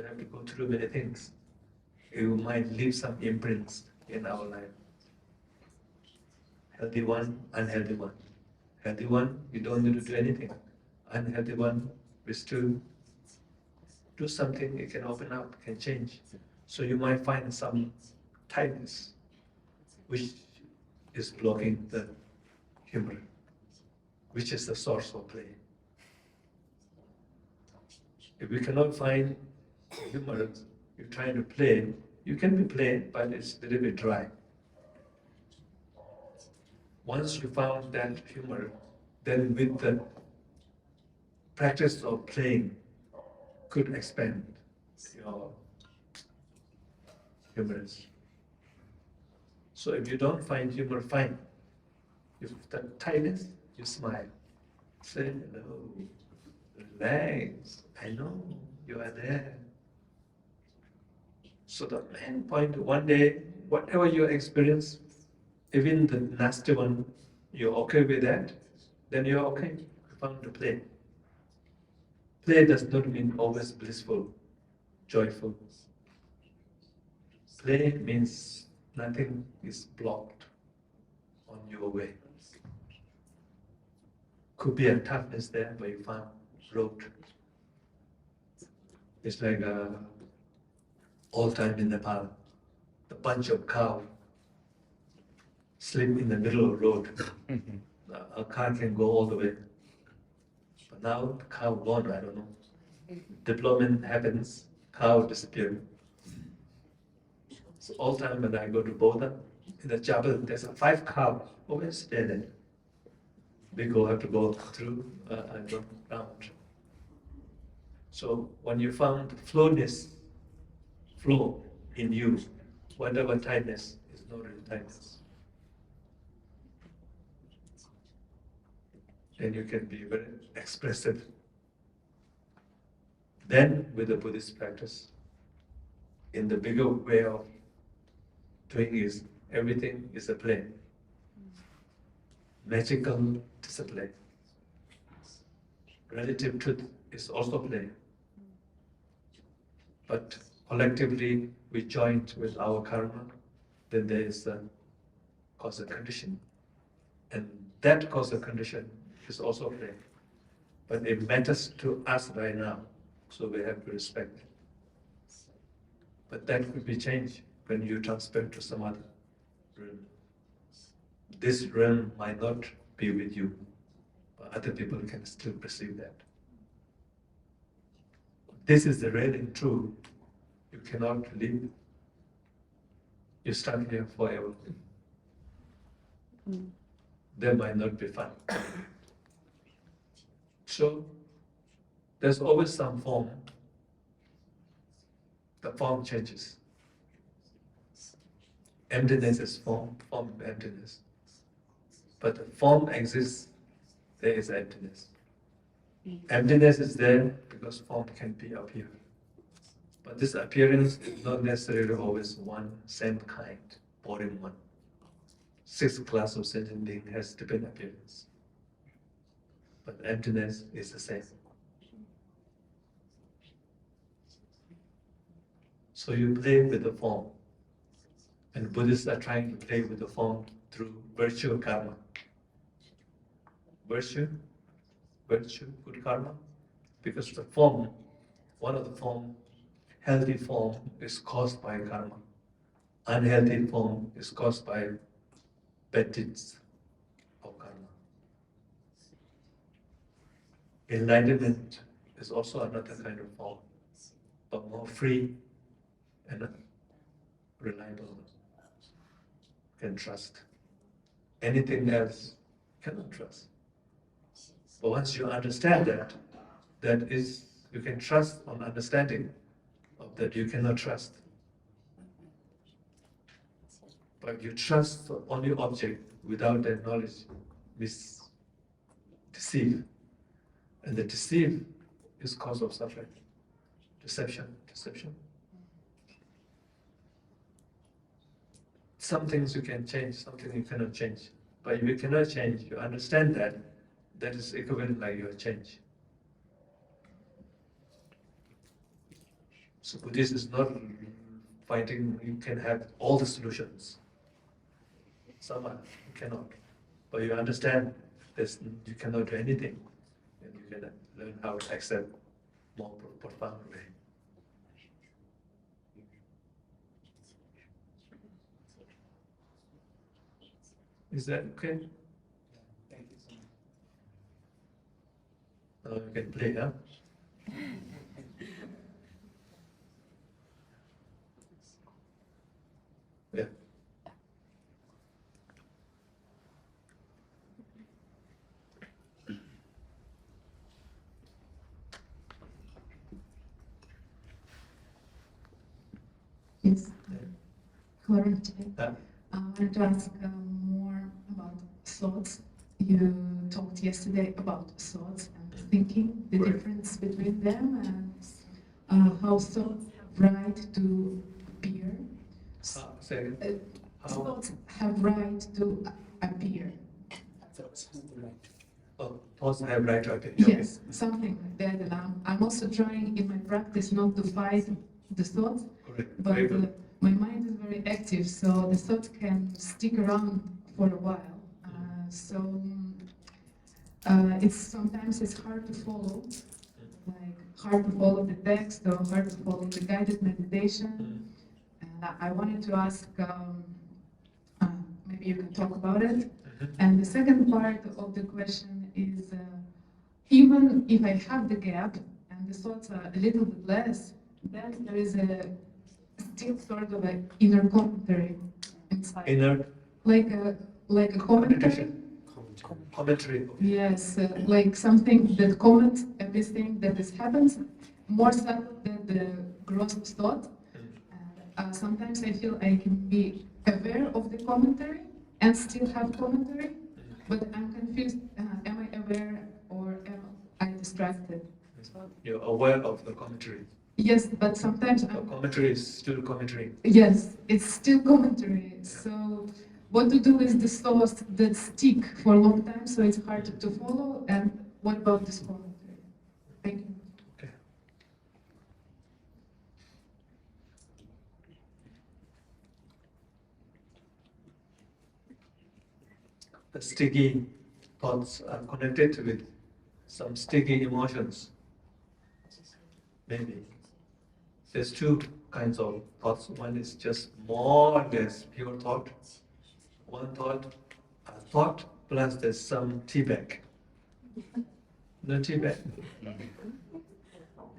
have to go through many things. You might leave some imprints in our life. Healthy one, unhealthy one. Healthy one, you don't need to do anything. Unhealthy one, we still do something, it can open up, can change. So you might find some tightness, which is blocking the humor, which is the source of play. If you cannot find humor, you're trying to play, you can be playing, but it's a little bit dry. Once you found that humor, then with the practice of playing could expand your humorous. So if you don't find humor, fine. If the tightness, you smile. Say hello, relax, I know you are there. So the main point, one day, whatever you experience, even the nasty one, you're okay with that, then you're okay. You found to play. Play does not mean always blissful, joyful. Play means nothing is blocked on your way. Could be a toughness there, but you found road. It's like all time in Nepal, the bunch of cow sleep in the middle of the road. A car can go all the way. But now the cow gone, I don't know. Development happens, cow disappear. So all time when I go to Bodha, in the chapel, there's a 5 cow always there. We have to go through round. So when you found flow in you, whatever tightness is not really tightness. Then you can be very expressive. Then with the Buddhist practice, in the bigger way of doing is everything is a play. Magical discipline. Relative truth is also play. But collectively we joined with our karma, then there is a causal condition. And that causal condition is also play. But it matters to us right now, so we have to respect it. But that could be changed when you transfer to some other realm. This realm might not be with you, but other people can still perceive that. This is the real and true. You cannot leave. You stand here forever. There might not be fun. So there's always some form. The form changes. Emptiness is form emptiness. But the form exists, there is emptiness. Emptiness is there because form can be appear. But this appearance is not necessarily always one same kind, boring one. 6 class of sentient being has different appearance. But emptiness is the same. So you play with the form And Buddhists are trying to play with the form through virtue karma. Virtue, good karma. Because the form, one of the form, healthy form is caused by karma. Unhealthy form is caused by bad deeds of karma. Enlightenment is also another kind of form, but more free and reliable. Can trust. Anything else cannot trust. But once you understand that, that is, you can trust on understanding of that you cannot trust. But you trust the only object without that knowledge, deceive. And the deceive is cause of suffering. Deception. Some things you can change, something you cannot change. But if you cannot change, you understand that, that is equivalent like your change. So Buddhist is not finding you can have all the solutions. Some are, you cannot. But you understand this, you cannot do anything. And you can learn how to accept more profound way. Is that okay? Thank you so much. Now you can play, huh? Yeah. Yes. Correct. Yeah. I wanted to ask more about thoughts. You talked yesterday about thoughts and thinking, the Right. difference between them, and how thoughts have right to appear. Say again. How? Thoughts have right to appear. Oh, thoughts have right to appear. Yes, something like that. And I'm also trying in my practice not to fight the thoughts, Correct. but Very good. my mind is very active, so the thoughts can stick around for a while. It's sometimes it's hard to follow, like hard to follow the text or hard to follow the guided meditation. And I wanted to ask, maybe you can talk about it. And the second part of the question is, even if I have the gap and the thoughts are a little bit less, then there is still sort of an inner commentary inside. Inner Like a commentary. commentary. Yes, like something that comments everything that has happened, more subtle than the gross thought. And sometimes I feel I can be aware of the commentary and still have commentary, but I'm confused. Am I aware or am I distracted? You're aware of the commentary. Yes, but sometimes The commentary is still commentary. yes, it's still commentary. So what to do with the thoughts that stick for a long time, so it's hard to follow, and what about this commentary? Thank you. Okay. The sticky thoughts are connected with some sticky emotions. Maybe. There's two kinds of thoughts. One is just more or less pure thought. One thought, a thought plus there's some tea bag. No tea bag.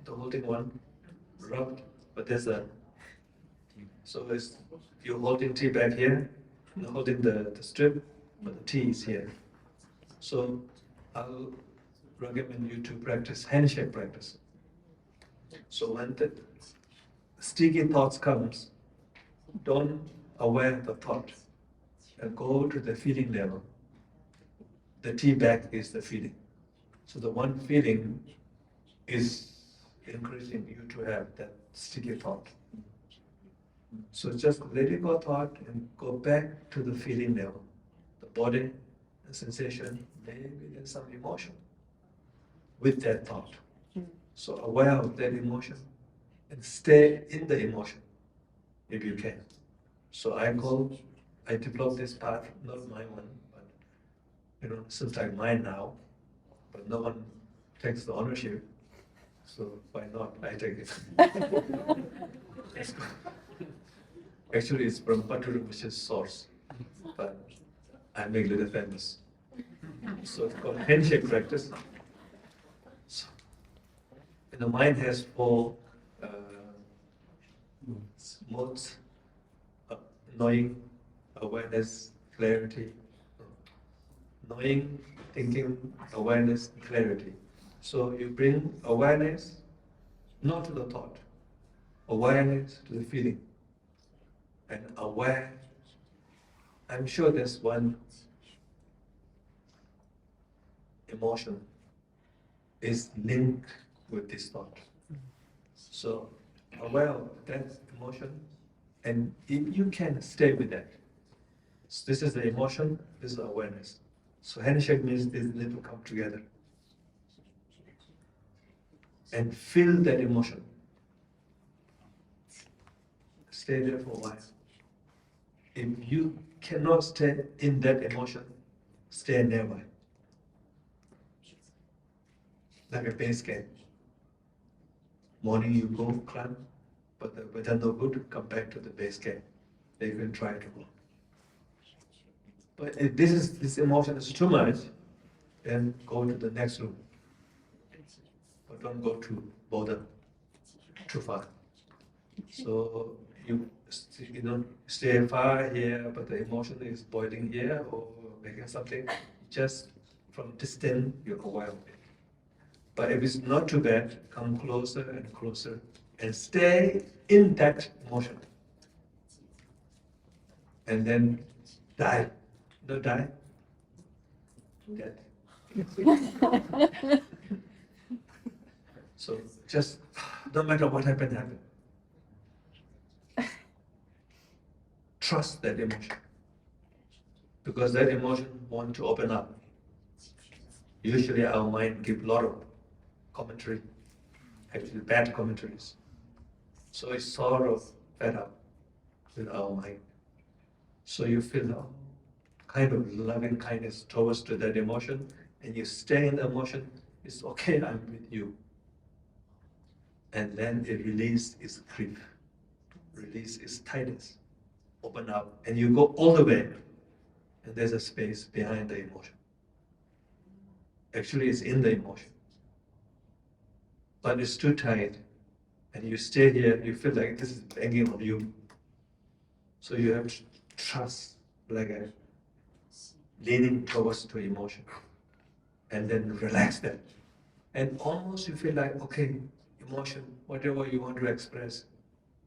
The holding one, rubbed, but there's a. So it's, you're holding tea bag here, you're holding the strip, but the tea is here. So I'll recommend you to practice handshake practice. So when the sticky thoughts comes, don't aware the thought and go to the feeling level. The tea bag is the feeling. So the one feeling is encouraging you to have that sticky thought. So just let it go thought and go back to the feeling level. The body, the sensation, maybe there's some emotion with that thought. So aware of that emotion and stay in the emotion if you can. So I developed this path, not my one, but it seems like mine now, but no one takes the ownership. So why not? I take it. Let's go. Actually, it's from Patu Rinpoche's source, but I make little famous. So it's called handshake practice. So, the mind has four modes: knowing, awareness, clarity. Knowing, thinking, awareness, clarity. So you bring awareness not to the thought, awareness to the feeling. And aware, I'm sure there's one emotion is linked with this thought. So aware of that emotion, and if you can stay with that. So this is the emotion, this is the awareness. So handshake means these need to come together. And feel that emotion. Stay there for a while. If you cannot stay in that emotion, stay nearby. Like a base camp. Morning you go climb, but the weather no good, come back to the base camp. Then you can try to go. But if this emotion is too much, then go to the next room. But don't go to bother too far. So you stay far here, but the emotion is boiling here or making something. Just from distance, you're aware of it. But if it's not too bad, come closer and closer and stay in that emotion. And then die. No, die. Dead. So just, no matter what happened, happen. Trust that emotion. Because that emotion wants to open up. Usually our mind gives a lot of commentary, actually bad commentaries. So it's sort of fed up with our mind. So you feel a kind of loving kindness towards to that emotion, and you stay in the emotion. It's okay, I'm with you. And then it releases its grip, release its tightness, open up, and you go all the way. And there's a space behind the emotion. Actually, it's in the emotion. But it's too tight, and you stay here, you feel like this is banging on you. So you have to trust, like a leaning towards to emotion, and then relax that. And almost you feel like, okay, emotion, whatever you want to express,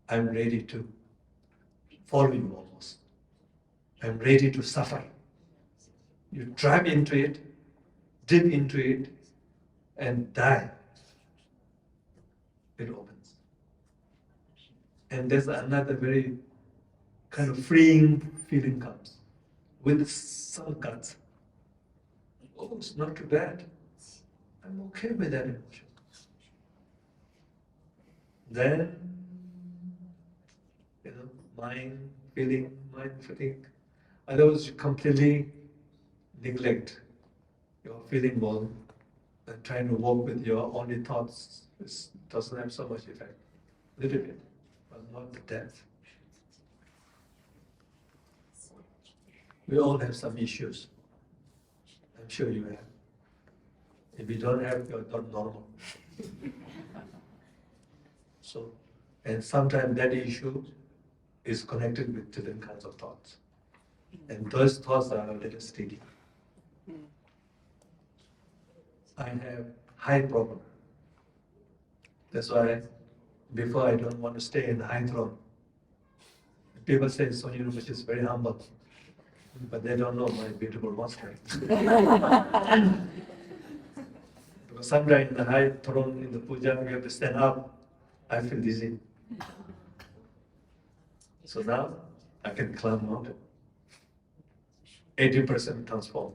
I'm ready to follow you almost. I'm ready to suffer. You drive into it, dip into it, and die. It opens. And there's another very kind of freeing feeling comes with some guts. Oh, it's not too bad. I'm okay with that emotion. Then, mind feeling. Otherwise, you completely neglect your feeling world and trying to work with your only thoughts. It doesn't have so much effect. Little bit, but not the depth. We all have some issues. I'm sure you have. If you don't have, you're not normal. So, and sometimes that issue is connected with different kinds of thoughts. And those thoughts are a little sticky. I have high problem. That's why before I don't want to stay in the high throne. People say Tsoknyi Rinpoche is very humble, but they don't know my beautiful monster. Because sometimes in the high throne in the puja, you have to stand up. I feel dizzy. So now I can climb mountain. 80% transform,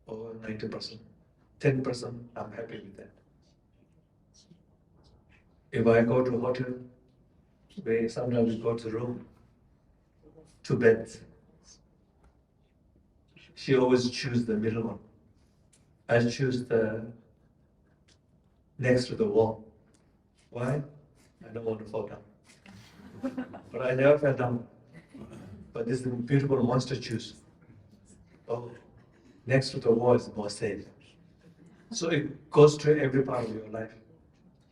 or 90%. 10%, I'm happy with that. If I go to a hotel, sometimes we go to the room, two beds. She always choose the middle one. I choose the next to the wall. Why? I don't want to fall down. But I never fell down. But this beautiful monster choose. Oh, next to the wall is more safe. So it goes through every part of your life,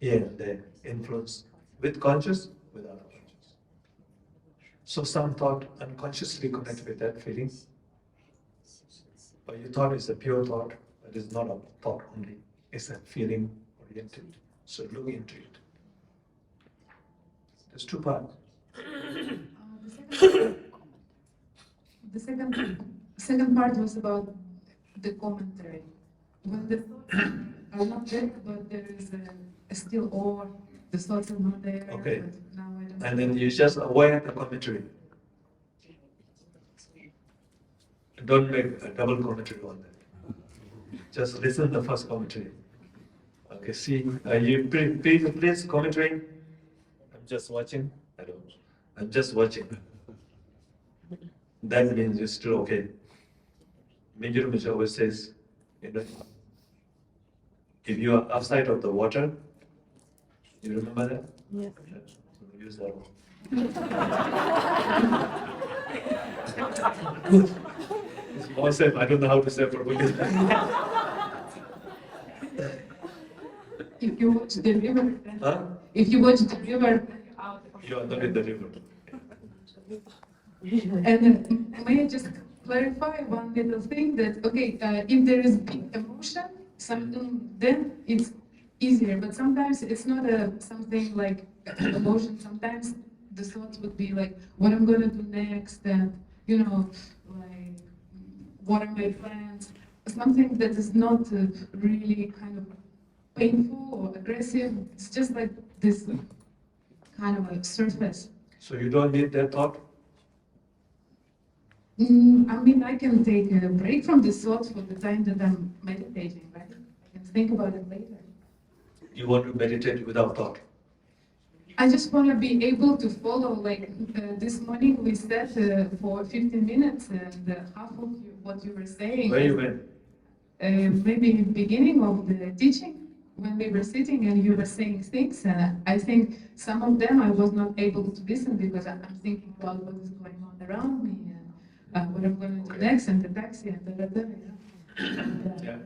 here and there, influence, with conscious, without conscious. So some thought unconsciously connect with that feeling, but you thought it's a pure thought, but it's not a thought only, it's a feeling oriented. So look into it. There's two parts. The second part was about the commentary. When the thoughts are not there, but there is a still or the thoughts are not there. Okay. But now I don't. And then you just aware the commentary. Don't make a double commentary on that. Just listen the first commentary. Okay, see, please commentary. I'm just watching. I don't. I'm just watching. That means you're still okay. Major Muja always says, you know, if you are outside of the water, you remember that? Yes. Use that one. Good. It's more safe. I don't know how to say it properly. If you watch the river, then, Huh? if you watch the river, out. You are not in the river. And may I just clarify one little thing that okay, if there is big emotion, then it's easier. But sometimes it's not something like emotion. Sometimes the thoughts would be like, what I'm gonna do next, and you know, like what are my plans? Something that is not really kind of painful or aggressive. It's just like this kind of a surface. So you don't need that thought? I mean, I can take a break from this thought for the time that I'm meditating, right? I can think about it later. You want to meditate without thought? I just want to be able to follow, like this morning we sat for 15 minutes and half of what you were saying. Where you went? Maybe beginning of the teaching, when we were sitting and you were saying things, and I think some of them I was not able to listen because I'm thinking about what is going on around me and what I'm going to do next, and the taxi and da da da. And, Yeah.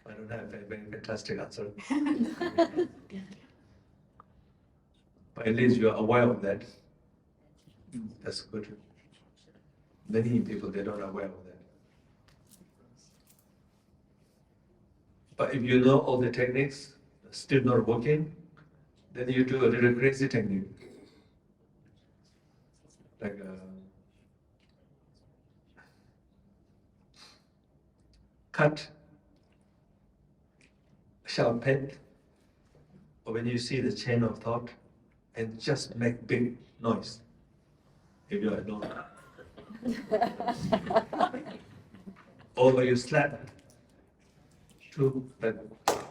I don't have a very fantastic answer. But at least you are aware of that. That's good. Many people, they don't aware of that. But if you know all the techniques, still not working, then you do a little crazy technique. Like cut, sharp pen, or when you see the chain of thought, and just make big noise if you're alone. Or you slap two like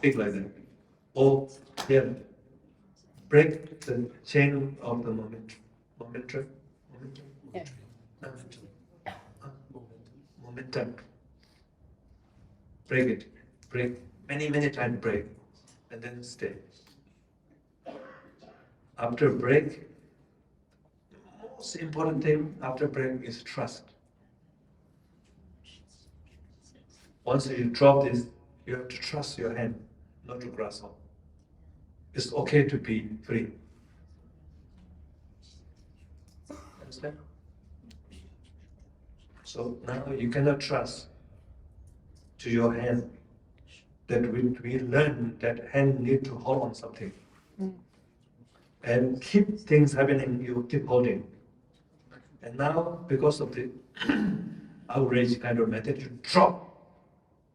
big like that. Or here, break the chain of the momentum. Yeah. Momentum. Break it. Break. Many times break. And then stay. After break, the most important thing after break is trust. Once you drop this, you have to trust your hand, not to grasp on. It's okay to be free. Understand? So now you cannot trust to your hand that we learn that hand need to hold on something. And keep things happening, you keep holding. And now, because of the outrage kind of method, you drop,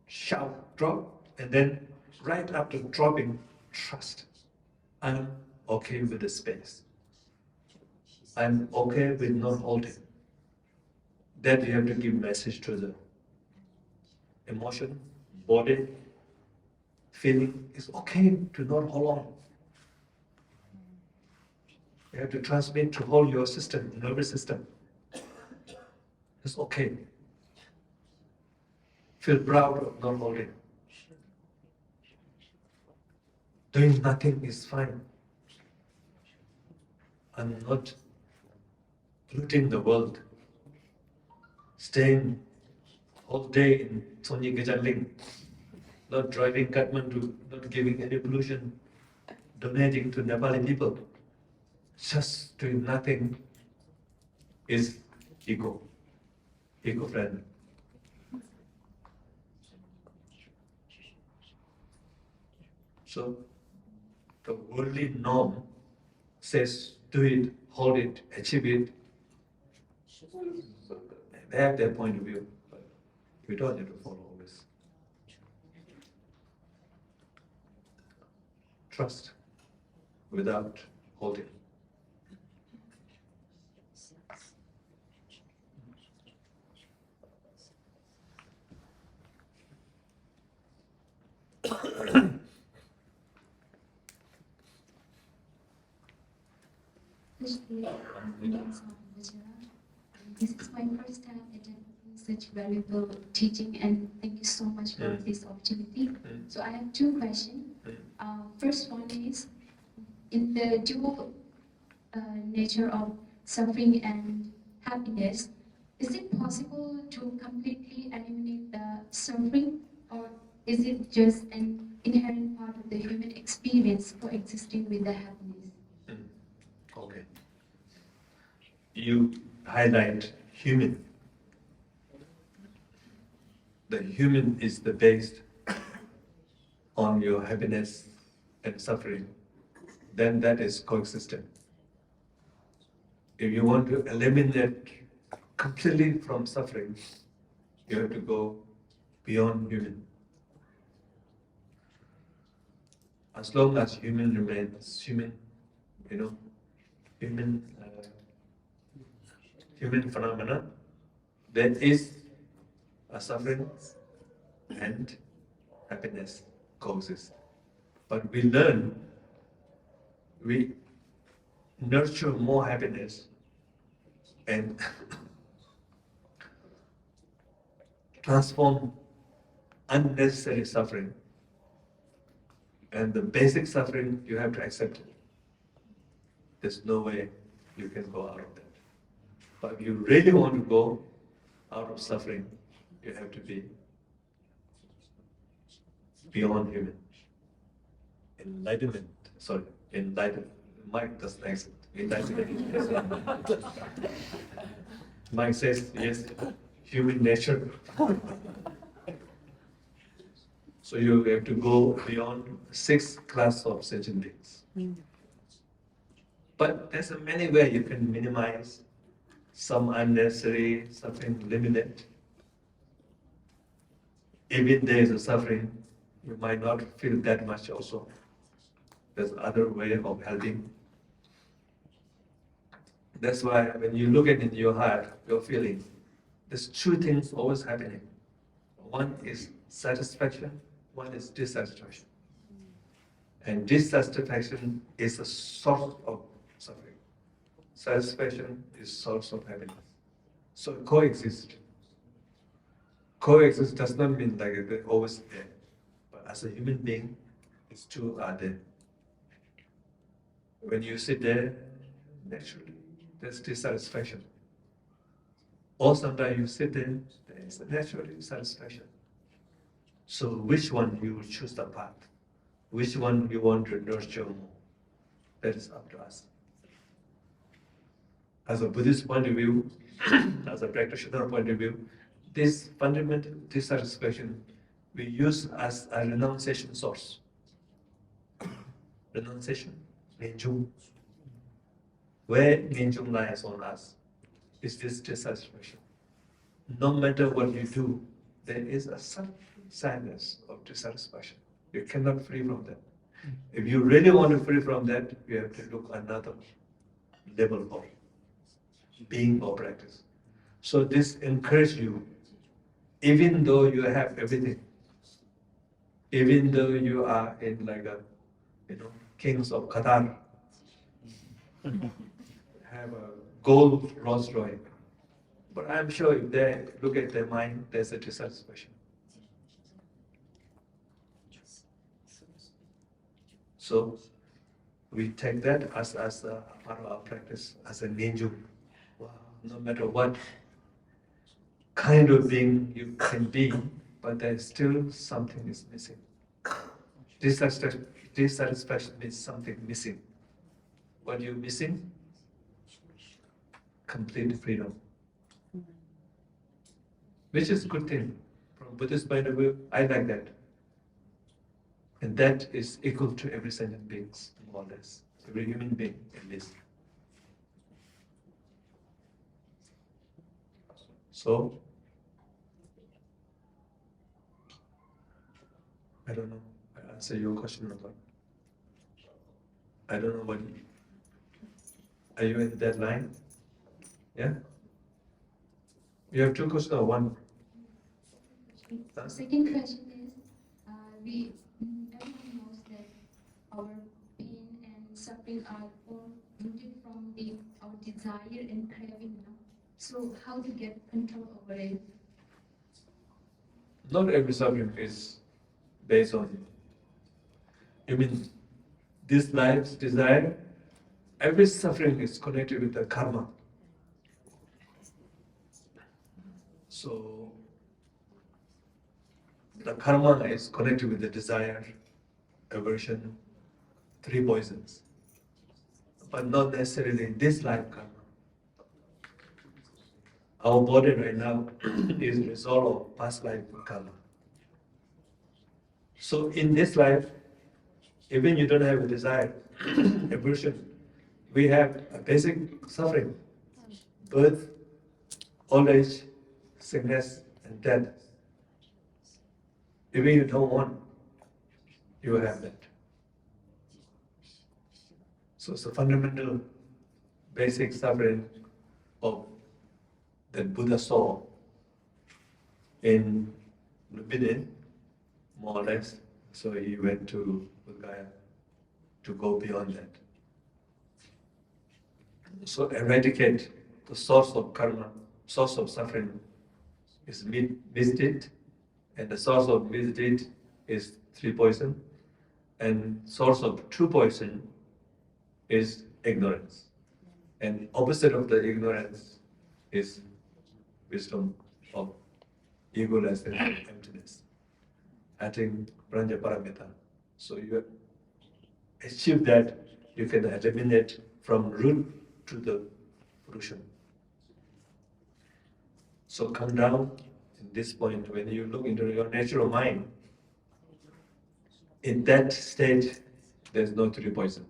shout, drop, and then right after dropping, trust. I'm okay with the space. I'm okay with not holding. Then you have to give message to the emotion, body, feeling. It's okay to not hold on. You have to transmit to whole your system, nervous system. It's okay. Feel proud of not holding. Doing nothing is fine. I'm not polluting the world. Staying all day in Tsoknyi, Gechak, Ling, not driving Kathmandu, not giving any pollution, donating to Nepali people. Just doing nothing is eco-friendly. So the worldly norm says do it, hold it, achieve it. They have their point of view, but we don't need to follow always. Trust without holding. This is my first time attending such valuable teaching, and thank you so much for this opportunity. So I have two questions. First one is, in the dual nature of suffering and happiness, is it possible to completely eliminate the suffering, or is it just an inherent part of the human experience coexisting with the happiness? Okay. You highlight human. The human is the base on your happiness and suffering. Then that is coexistent. If you want to eliminate completely from suffering, you have to go beyond human. As long as human remains human, human phenomena, there is a suffering and happiness coexist. But we nurture more happiness and transform unnecessary suffering. And the basic suffering, you have to accept it. There's no way you can go out of that. But if you really want to go out of suffering, you have to be beyond human. Enlightenment. Mike doesn't accept enlightenment. Mike says, yes, human nature. So you have to go beyond 6 class of sentient beings. But there's many ways you can minimize some unnecessary suffering, eliminate. Even there is a suffering, you might not feel that much also. There's other way of helping. That's why when you look at it in your heart, your feeling, there's 2 things always happening. One is satisfaction, one is dissatisfaction. And dissatisfaction is a source of suffering. Satisfaction is source of happiness. So coexist. Coexist does not mean like they're always there. But as a human being, these 2 are there. When you sit there, naturally, there's dissatisfaction. Or sometimes you sit there, there's naturally satisfaction. So which one you will choose the path? Which one you want to nurture more? That is up to us. As a Buddhist point of view, as a practitioner point of view, this fundamental dissatisfaction we use as a renunciation source. Renunciation, Minjung. Where Minjung lies on us is this dissatisfaction. No matter what you do, there is a subtle sadness of dissatisfaction. You cannot free from that. If you really want to free from that, you have to look another level of being or practice. So this encourages you, even though you have everything, even though you are in like a, kings of Qatar, have a gold Rolls Royce. But I'm sure if they look at their mind, there's a dissatisfaction. So we take that as a part of our practice, as a ninju. Wow, no matter what kind of being you can be, but there's still something is missing. Dissatisfaction means something missing. What you're missing? Complete freedom. Which is a good thing. From Buddhist point of view, I like that. And that is equal to every sentient being, more or less. Every human being, at least. So, I don't know. I answer your question or not. I don't know what. Are you in that line? Yeah? You have two questions or one? Second question is, everyone knows that our pain and suffering are all rooted from our desire and craving. So how to get control over it? Not every suffering is based on. You mean this life's desire? Every suffering is connected with the karma. So the karma is connected with the desire, aversion, three poisons, but not necessarily this life karma. Our body right now is a result of past life karma. So in this life, even you don't have a desire, aversion, we have a basic suffering, birth, old age, sickness, and death. Even you don't want, you have that. So it's a fundamental, basic suffering of that Buddha saw in Lubidin, more or less. So he went to Bulgaria to go beyond that. So eradicate the source of karma, source of suffering is misdeed, and the source of misdeed is three poison, and source of true poison is ignorance. And opposite of the ignorance is wisdom of egoless and emptiness. I think Pranja Paramita. So you achieve that, you can eliminate from root to the fruition. So come down in this point when you look into your natural mind. In that stage, there's no three poison.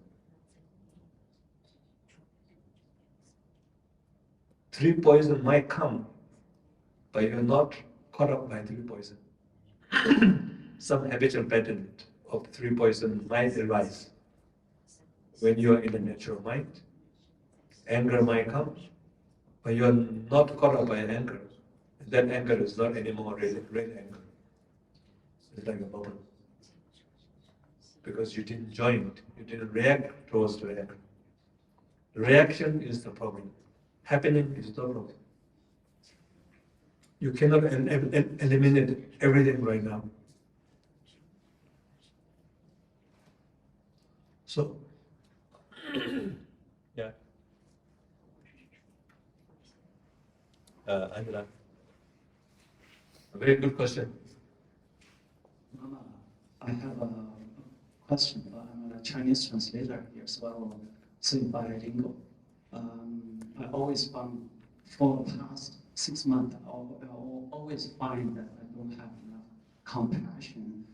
Three poison might come, but you're not caught up by three poison. Some habitual pattern of three poison might arise when you are in the natural mind. Anger might come, but you are not caught up by anger. That anger is not anymore red anger. It's like a bubble. Because you didn't join it, you didn't react towards the anger. Reaction is the problem. Happening is the problem. You cannot eliminate everything right now. So, yeah. Angela. A very good question. Mama, I have a question. I'm a Chinese translator here, so I will say bilingual. I always found for the past 6 months, I always find that I don't have enough compassion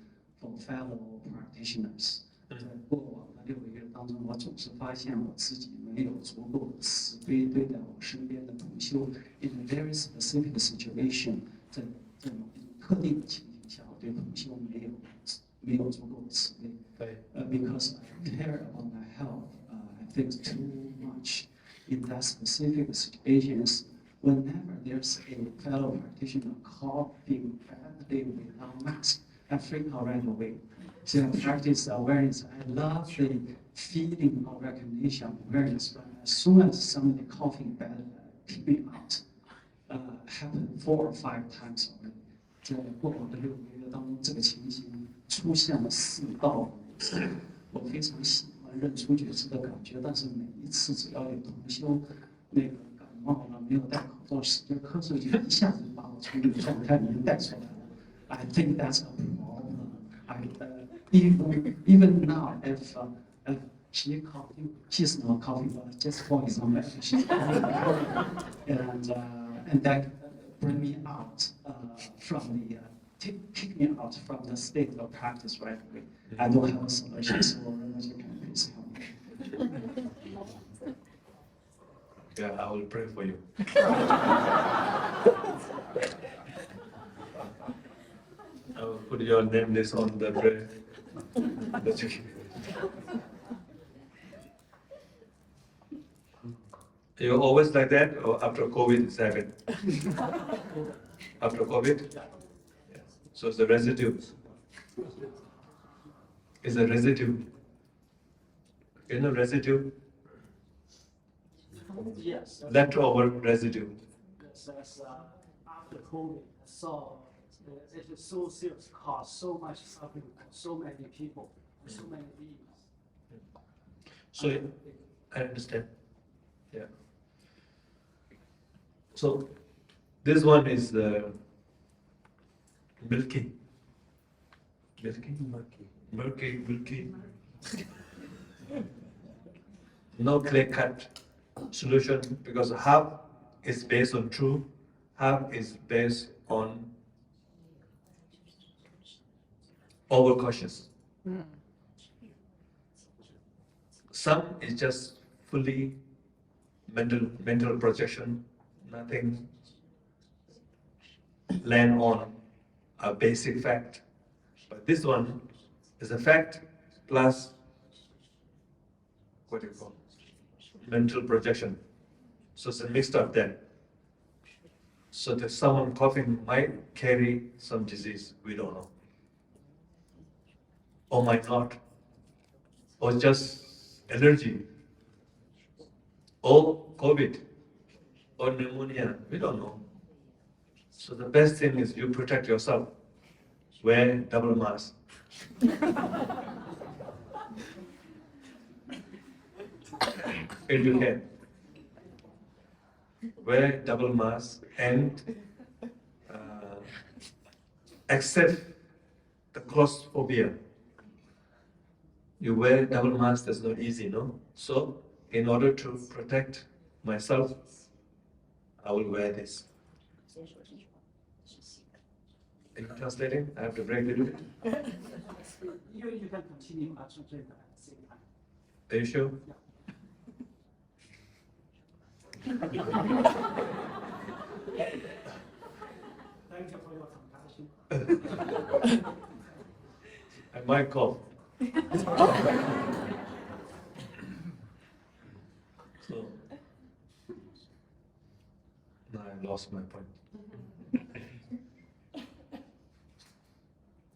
for fellow practitioners. 在过往的6个月当中，我总是发现我自己没有足够的慈悲对待我身边的同修。In a very specific situation， 在某一种特定的情形下，我对同修没有足够的慈悲。对。Because I care about my health, I think too much. In that specific situations, whenever there's a fellow practitioner coughing badly without mask, I freak out right away. So practice awareness. I love the feeling of recognition, awareness. But as soon as somebody coughing bad, peeping out, happened 4 or 5 times already. 在过往的6个月当中，这个情形出现了4到5次。我非常喜欢认出觉知的感觉，但是每一次只要有同修那个感冒了，没有戴口罩，使劲咳嗽，就一下子把我从那个状态里面带出来了。I think that's a problem. Even now, if she coughing, she's not coughing, but just for example, she's coughing, and that bring me out from the kick me out from the state of practice right away. I don't have a solution, so you can please help me. Yeah, I will pray for you. I will put your name list on the prayer. You're always like that, or after COVID it's happened? After COVID? Yeah. So it's the residue. It's a residue. You know residue? Yes. Leftover residue. Yes, that's after COVID, I saw it is so serious, caused so much suffering for so many people, so many beings. So I understand. Yeah. So this one is the milky. Milky. No clear cut solution because half is based on true, half is based on overcautious. Some is just fully mental projection, nothing land on a basic fact. But this one is a fact plus what do you call mental projection. So it's a mixed up then. So that someone coughing might carry some disease, we don't know. Or might not. Or just allergy. Or COVID. Or pneumonia, we don't know. So the best thing is you protect yourself. Wear double mask. If you can. Wear double mask and accept the claustrophobia. You wear double mask, that's not easy, no? So, in order to protect myself, I will wear this. Are you translating? I have to break it. You can continue to translate at the same time. Are you sure? Thank you for your compassion. I might cough. So, now I lost my point.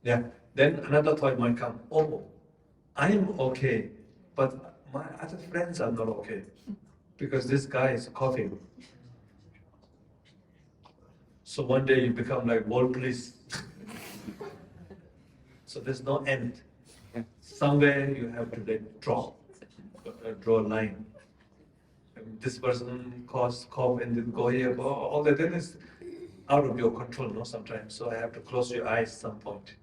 Yeah, then another thought might come, oh, I'm okay, but my other friends are not okay because this guy is coughing. So one day you become like world police. So there's no end. Somewhere you have to draw a line. And this person caused cough and then go here, all that then is out of your control, no, sometimes. So I have to close your eyes at some point.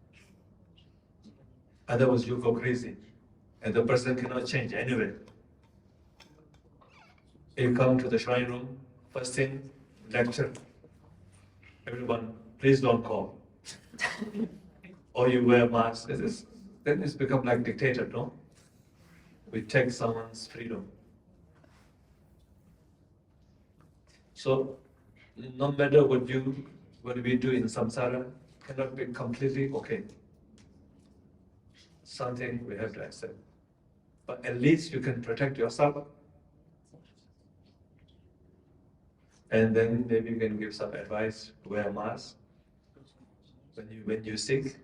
Otherwise you go crazy. And the person cannot change anyway. You come to the shrine room, first thing, lecture. Everyone, please don't cough. Or you wear mask. Then it's become like dictator, no? We take someone's freedom. So no matter what we do in samsara, cannot be completely okay. Something we have to accept. But at least you can protect yourself. And then maybe you can give some advice, wear a mask. When you're sick,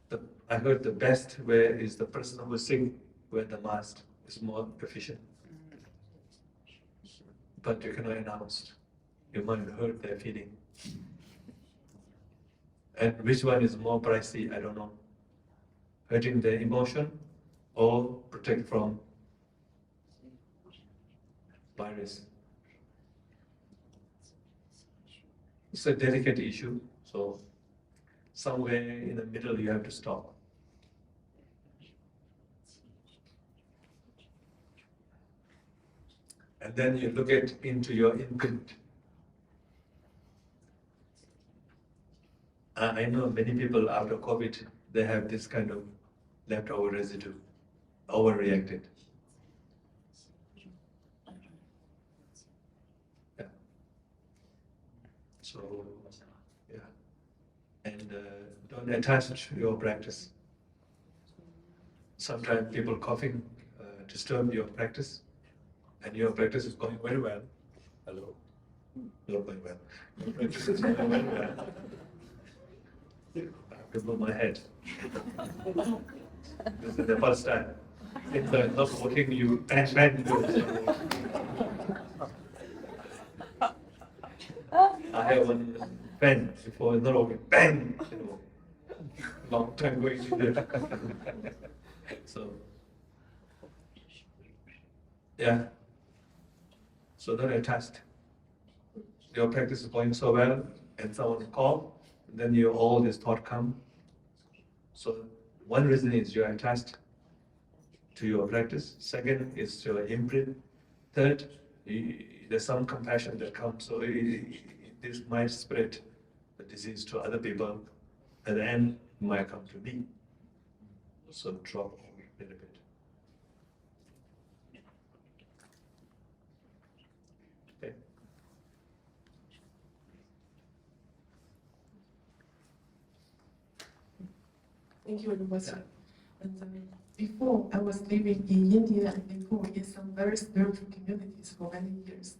the I heard the best way is the person who sing with the mask is more efficient. But you cannot announce. You might hurt their feeling. And which one is more pricey, I don't know. Hurting their emotion or protect from virus. It's a delicate issue, so somewhere in the middle you have to stop. And then you look into your imprint. I know many people after COVID, they have this kind of leftover residue, overreacted. Yeah. So, yeah. And don't attach to your practice. Sometimes people coughing disturb your practice, and your practice is going very well. Hello? Not going well. Your practice is going very well. I have to move my head. This is the first time. If they're not working, you bang. I have one pen before it's not working, bang. Long time going in there. So, yeah. So don't attach. Your practice is going so well, and someone call, then all this thought come. So one reason is you're attached to your practice. Second is your imprint. Third, there's some compassion that comes. So this might spread the disease to other people. At the end, it might come to me. So drop a little bit. Okay. Thank you very much. And before, I was living in India and Nepal in some very spiritual communities for many years.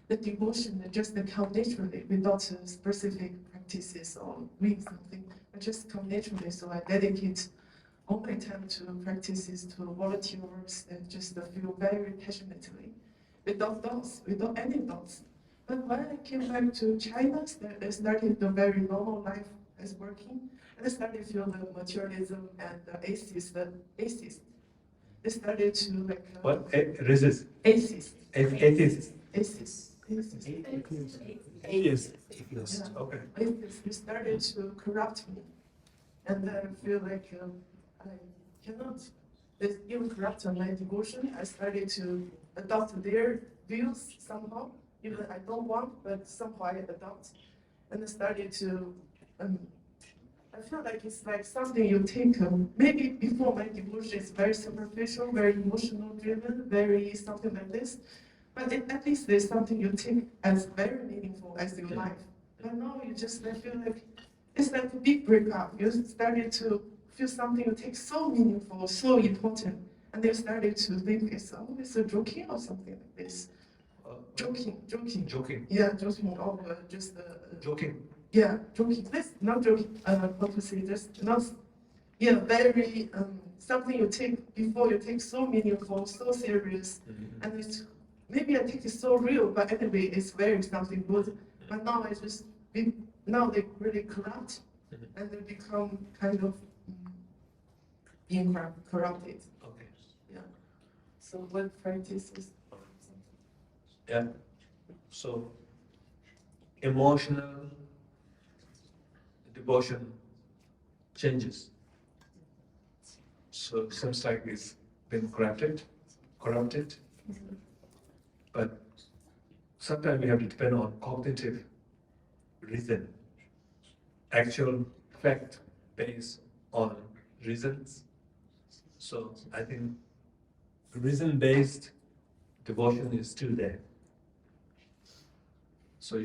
The devotion just come naturally without specific practices or doing something, but just come naturally. So I dedicate all my time to practices, to volunteer works, and just feel very passionately, without thoughts, without any thoughts. But when I came back to China, I started the very normal life as working. And I started to feel the materialism and the atheist. They started to like What? Resist? atheist. Atheist? Atheist. Atheist. Yeah. Okay. Atheist. They started to corrupt me, and I feel like I cannot. They even corrupt my devotion. I started to adopt their views somehow. Even I don't want, but somehow I adopt, and I started to. I feel like it's like something you take, maybe before my devotion is very superficial, very emotional driven, very something like this. But at least there's something you take as very meaningful as your life. But now you just I feel like it's like a big breakup. You started to feel something you take so meaningful, so important. And you started to think it's a joking or something like this. Joking. Yeah, joking, or just Joking. yeah, joking. That's not joking. How to say this? Not. Yeah, very something you take before you take so meaningful, so serious, and it's maybe I take it so real, but anyway, it's very something good. But now I just now they really corrupt, and they become kind of being corrupted. Okay. Yeah. So what practices? Yeah. So emotional devotion changes. So it seems like it's been corrupted. But sometimes we have to depend on cognitive reason, actual fact based on reasons. So I think reason-based devotion is still there. So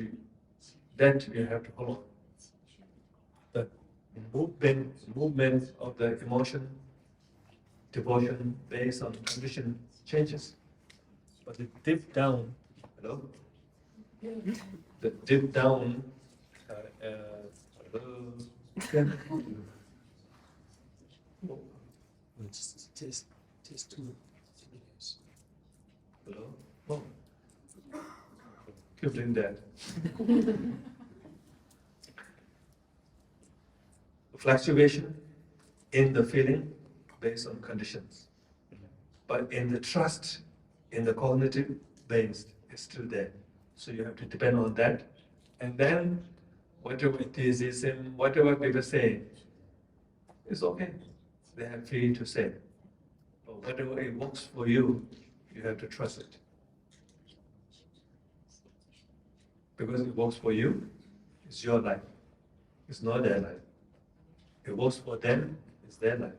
that you have to follow. The movement of the emotion, devotion based on condition changes. But the deep down, hello? The deep down, hello? Taste two. Hello? Oh. Keep doing that. Fluctuation in the feeling based on conditions. But in the trust, in the cognitive based, it's still there. So you have to depend on that. And then whatever atheism, whatever people say, it's okay. They have free to say. But whatever it works for you, you have to trust it. Because it works for you, it's your life. It's not their life. It works for them, it's their life.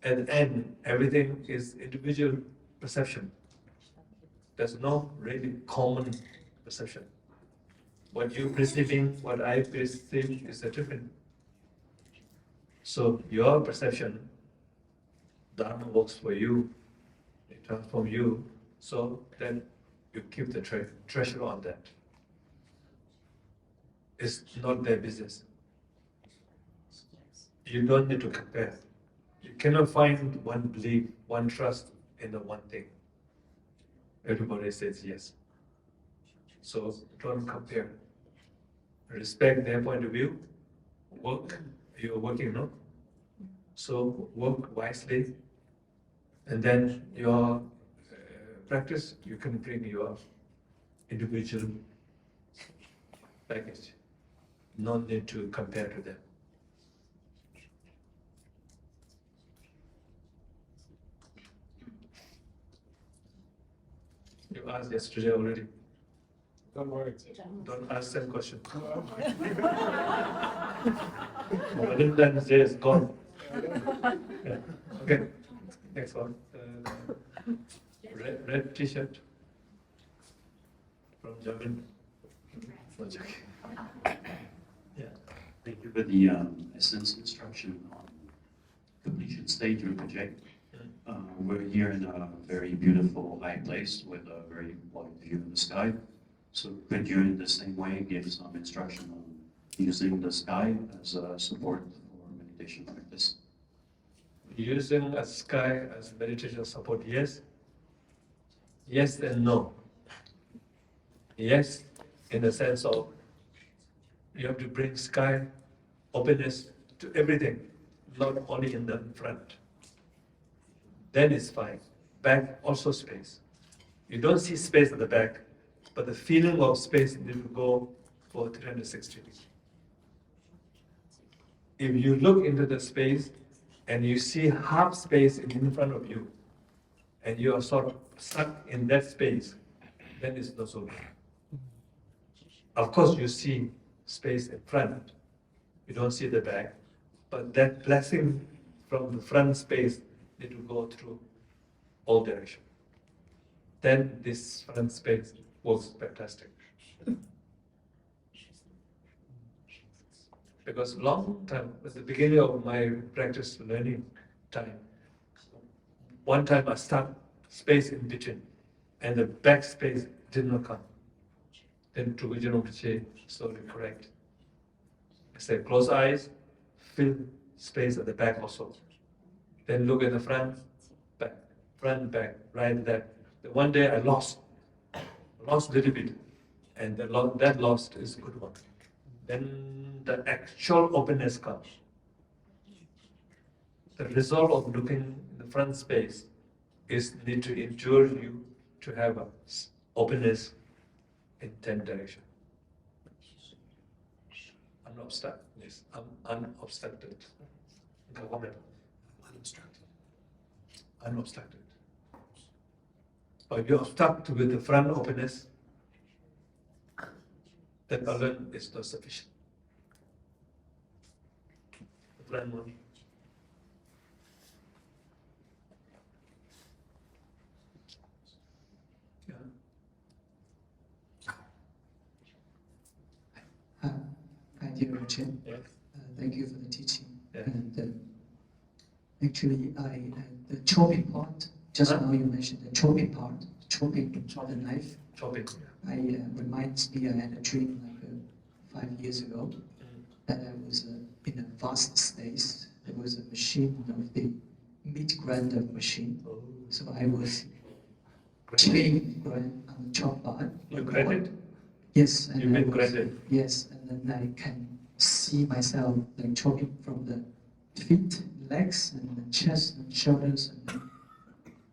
At the end, everything is individual perception. There's no really common perception. What you're perceiving, what I perceive is a different. So your perception, Dharma works for you, it transforms you, so then you keep the treasure on that. It's not their business. You don't need to compare. You cannot find one belief, one trust in the one thing. Everybody says yes. So don't compare. Respect their point of view. Work. You're working, no? So work wisely. And then your practice, you can bring your individual package. No need to compare to them. You asked yesterday already. Don't worry. Don't ask them question. Valentine's Day is gone. Yeah. Okay. Next one. Red T-shirt from German. No joking. Yeah. Thank you for the essence instruction on completion stage of Gechak. We're here in a very beautiful high place with a very wide view of the sky. So could you in the same way give some instruction on using the sky as a support for meditation practice? Using a sky as meditation support, yes. Yes and no. Yes, in the sense of you have to bring sky, openness to everything, not only in the front. Then it's fine. Back also space. You don't see space at the back, but the feeling of space needs to go for 360 degrees. If you look into the space and you see half space in front of you, and you are sort of stuck in that space, then it's not so good. Of course, you see space in front, you don't see the back, but that blessing from the front space need to go through all directions. Then this front space works fantastic. Because long time, at the beginning of my practice learning time, one time I stuck space in between, and the back space did not come. Then Trungpa slowly correct. I said, close eyes, fill space at the back also. Then look at the front, back, right, left. One day I lost a little bit, and that lost is a good one. Then the actual openness comes. The result of looking in the front space is need to endure you to have a openness in 10 directions. Unobstructed. Yes, I'm unobstructed. Unobstructed. But you're obstructed with the front openness, that alone is not sufficient. The front one. Yeah. Hi, dear Rinchen. Yeah. Thank you for the teaching. Yeah. And actually, the chopping part, just now you mentioned the chopping part, chopping the knife. Chopping. Reminds me, I had a dream like 5 years ago that I was in a vast space there was a machine of the meat grinder machine. Oh, So I was trained on the chop bar. you granted? Yes, and You've I been was, granted? yes, and then I can see myself like chopping from the feet, legs, and the chest and shoulders, and then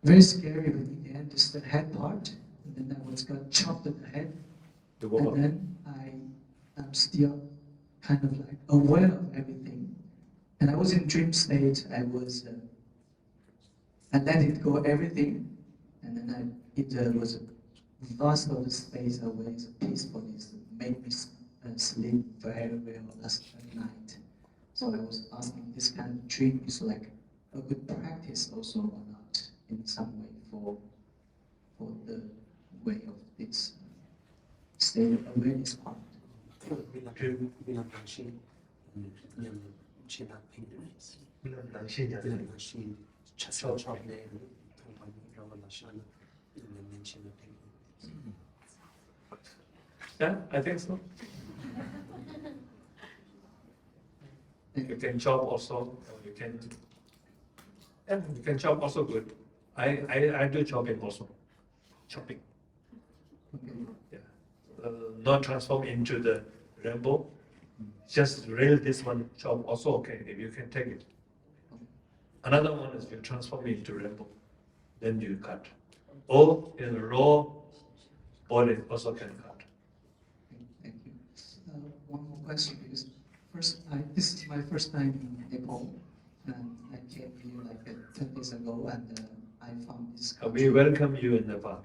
very scary. But in the end, it's the head part, and then I was got chopped at the head, The and woman. then I am still kind of like aware of everything, and I was in dream state. I was, I let it go everything, and then it was a vast of the space away, it's peacefulness made me sleep very well last night. So I was asking, this kind of dream is like a good practice also or not in some way for the way of this state of awareness part. Yeah, I think so. You can chop also, or you can, yeah, you can chop also good. I do chopping also, chopping. Yeah. Not transform into the rainbow, just rail this one, chop also okay, if you can take it. Another one is you transform it into rainbow, then you cut. Or in raw body also can cut. Thank you. One more question, because this is my first time in Nepal, and I came here like 10 days ago, and I found this We country. welcome you in Nepal.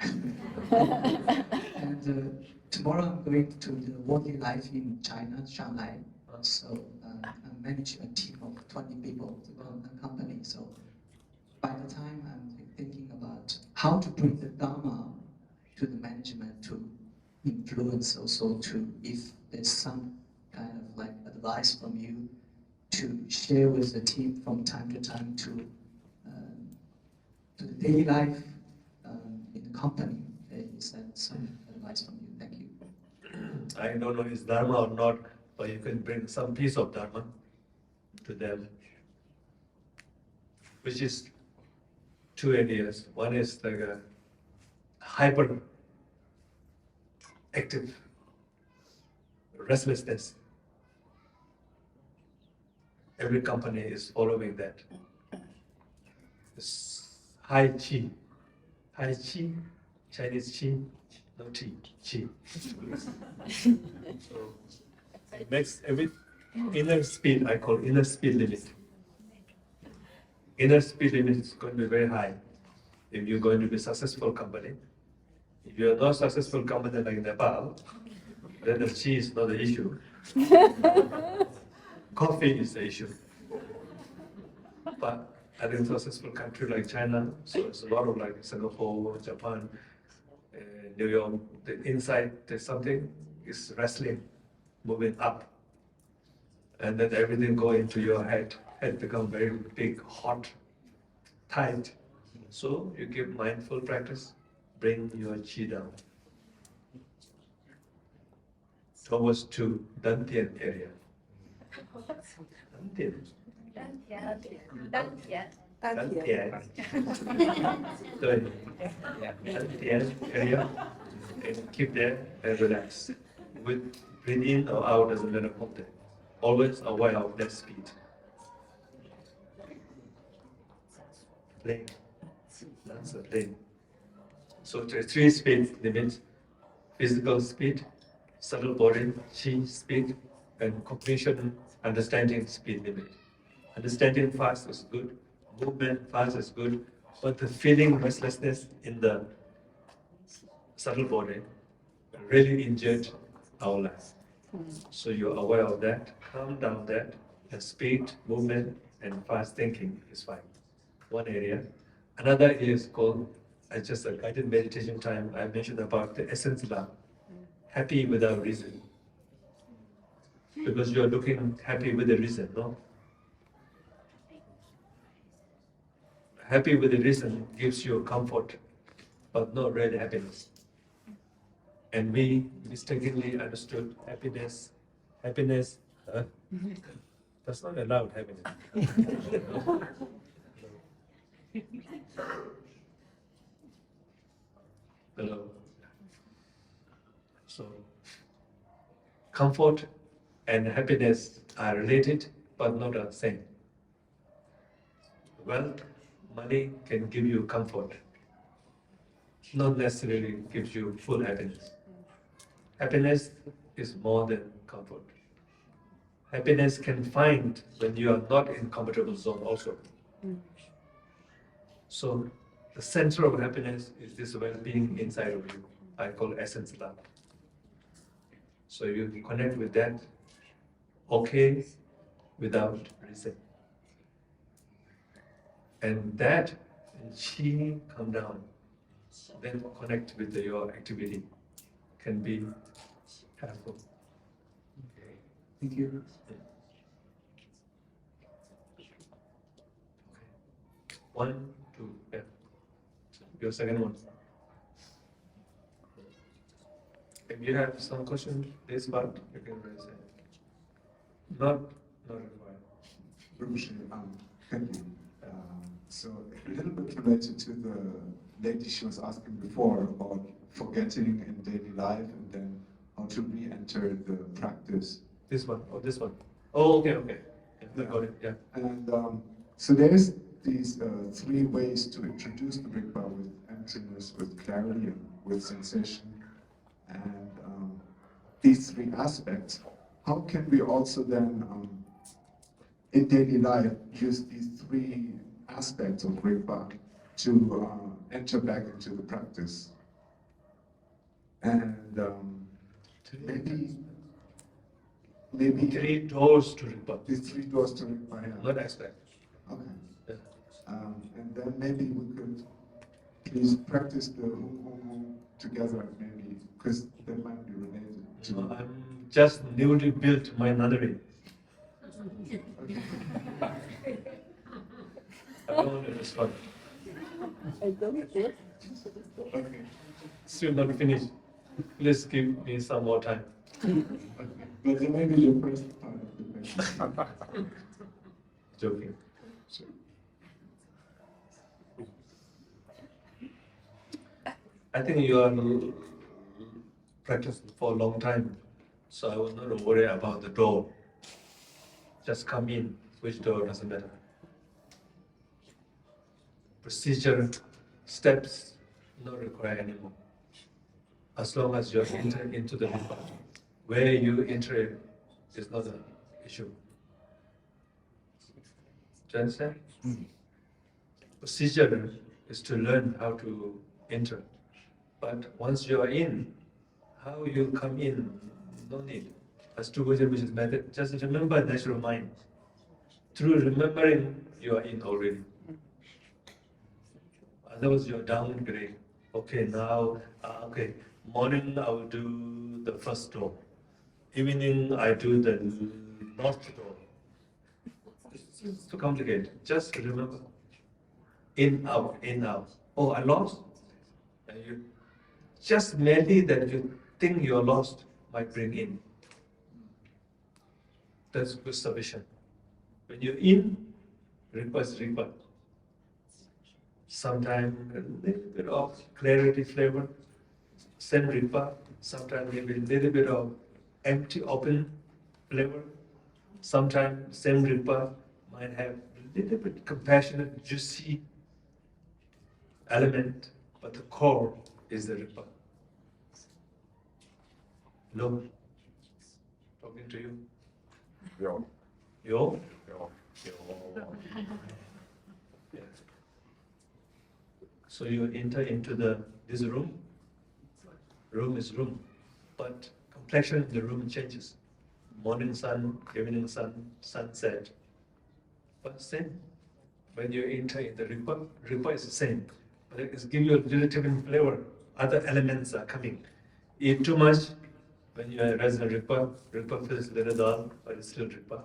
And tomorrow I'm going to the working life in China, Shanghai. So I'm managing a team of 20 people to run a company. So by the time I'm thinking about how to bring the Dharma to the management to influence also to, if there's some kind of like advice from you to share with the team from time to time to the daily life in the company. Is that some advice from you? Thank you. I don't know if it's Dharma or not, but you can bring some piece of Dharma to them, which is two areas. One is like a hyper active restlessness. Every company is following that. It's high chi, Chinese chi, no tea, chi. So it makes every inner speed, I call inner speed limit. Inner speed limit is going to be very high if you're going to be a successful company. If you're not successful company like Nepal, then the chi is not the issue. Coffee is the issue. But I think successful country like China, so it's a lot of like Singapore, Japan, New York, the inside there's something is wrestling, moving up. And then everything go into your head become very big, hot, tight. So you give mindful practice, bring your chi down towards to Dantian area. Dantian. Dantian. Dantian area, and keep there and relax. With breathe in or out doesn't matter contact. Always aware of that speed. Ling. That's a Ling. So there are three speed limits: physical speed, subtle body, chi speed, and cognition, understanding speed limit. Understanding fast is good, movement fast is good, but the feeling restlessness in the subtle body really injured our life. So you're aware of that, calm down that, and speed, movement, and fast thinking is fine. One area. Another is called, just a guided meditation time, I mentioned about the essence love, happy without reason. Because you're looking happy with a reason, no? Happy with a reason gives you comfort, but not real happiness. And we mistakenly understood happiness, That's not allowed happiness. Hello. So, comfort and happiness are related but not the same. Wealth, money can give you comfort, not necessarily gives you full happiness. Happiness is more than comfort. Happiness can find when you are not in comfortable zone also. So the center of happiness is this well-being inside of you. I call essence love. So you connect with that, okay, without reason. And that, when chi come down, then connect with your activity, can be helpful. Thank you. One, two, yeah. Your second one. If you have some question, this part, you can raise it. Not required. Thank you. So a little bit related to the lady she was asking before about forgetting in daily life and then how to re-enter the practice. This one or this one? Oh, okay. Yeah, I got it. Yeah. And so there's these three ways to introduce the Rigpa with emptiness, with clarity, and with sensation. And these three aspects, how can we also then in daily life use these three aspects of Rigpa to enter back into the practice? And maybe Three doors to Rigpa, these three doors to Rigpa. Yeah. not aspect. Okay. Yeah. And then maybe we could please practice the hum together, maybe, because they might be related to. No, I'm just newly built my nunnery. I don't want to respond. Okay. Still not finished. Please give me some more time. But then maybe the first part of the question. Joking. I think you are practicing for a long time, so I will not worry about the door. Just come in, which door doesn't matter. Procedure, steps, not required anymore. As long as you enter into the Rigpa, where you enter is not an issue. Do you understand? Procedure is to learn how to enter. But once you are in, how you come in, no need. As to which is method, just remember natural mind. Through remembering, you are in already. Otherwise, you are downgrade. Okay, now, okay, morning I will do the first door. Evening I do the north door. It's too complicated. Just remember. In, out, in, out. Oh, I lost? And you just merely that you think you're lost might bring in. That's good sufficient. When you're in, Rigpa is Rigpa. Sometimes a little bit of clarity flavor, same Rigpa. Sometimes maybe a little bit of empty, open flavor. Sometimes same Rigpa might have a little bit compassionate, juicy element, but the core is the Rigpa. Hello? Talking to you? Yo. Yo? Yo. Yeah. So you enter into this room. Room is room, but complexion in the room changes. Morning sun, evening sun, sunset. But same. When you enter in the Rigpa is the same. But it gives you a little different flavor. Other elements are coming. Eat too much, when you are resident Rigpa feels a little dull, but it's still Rigpa.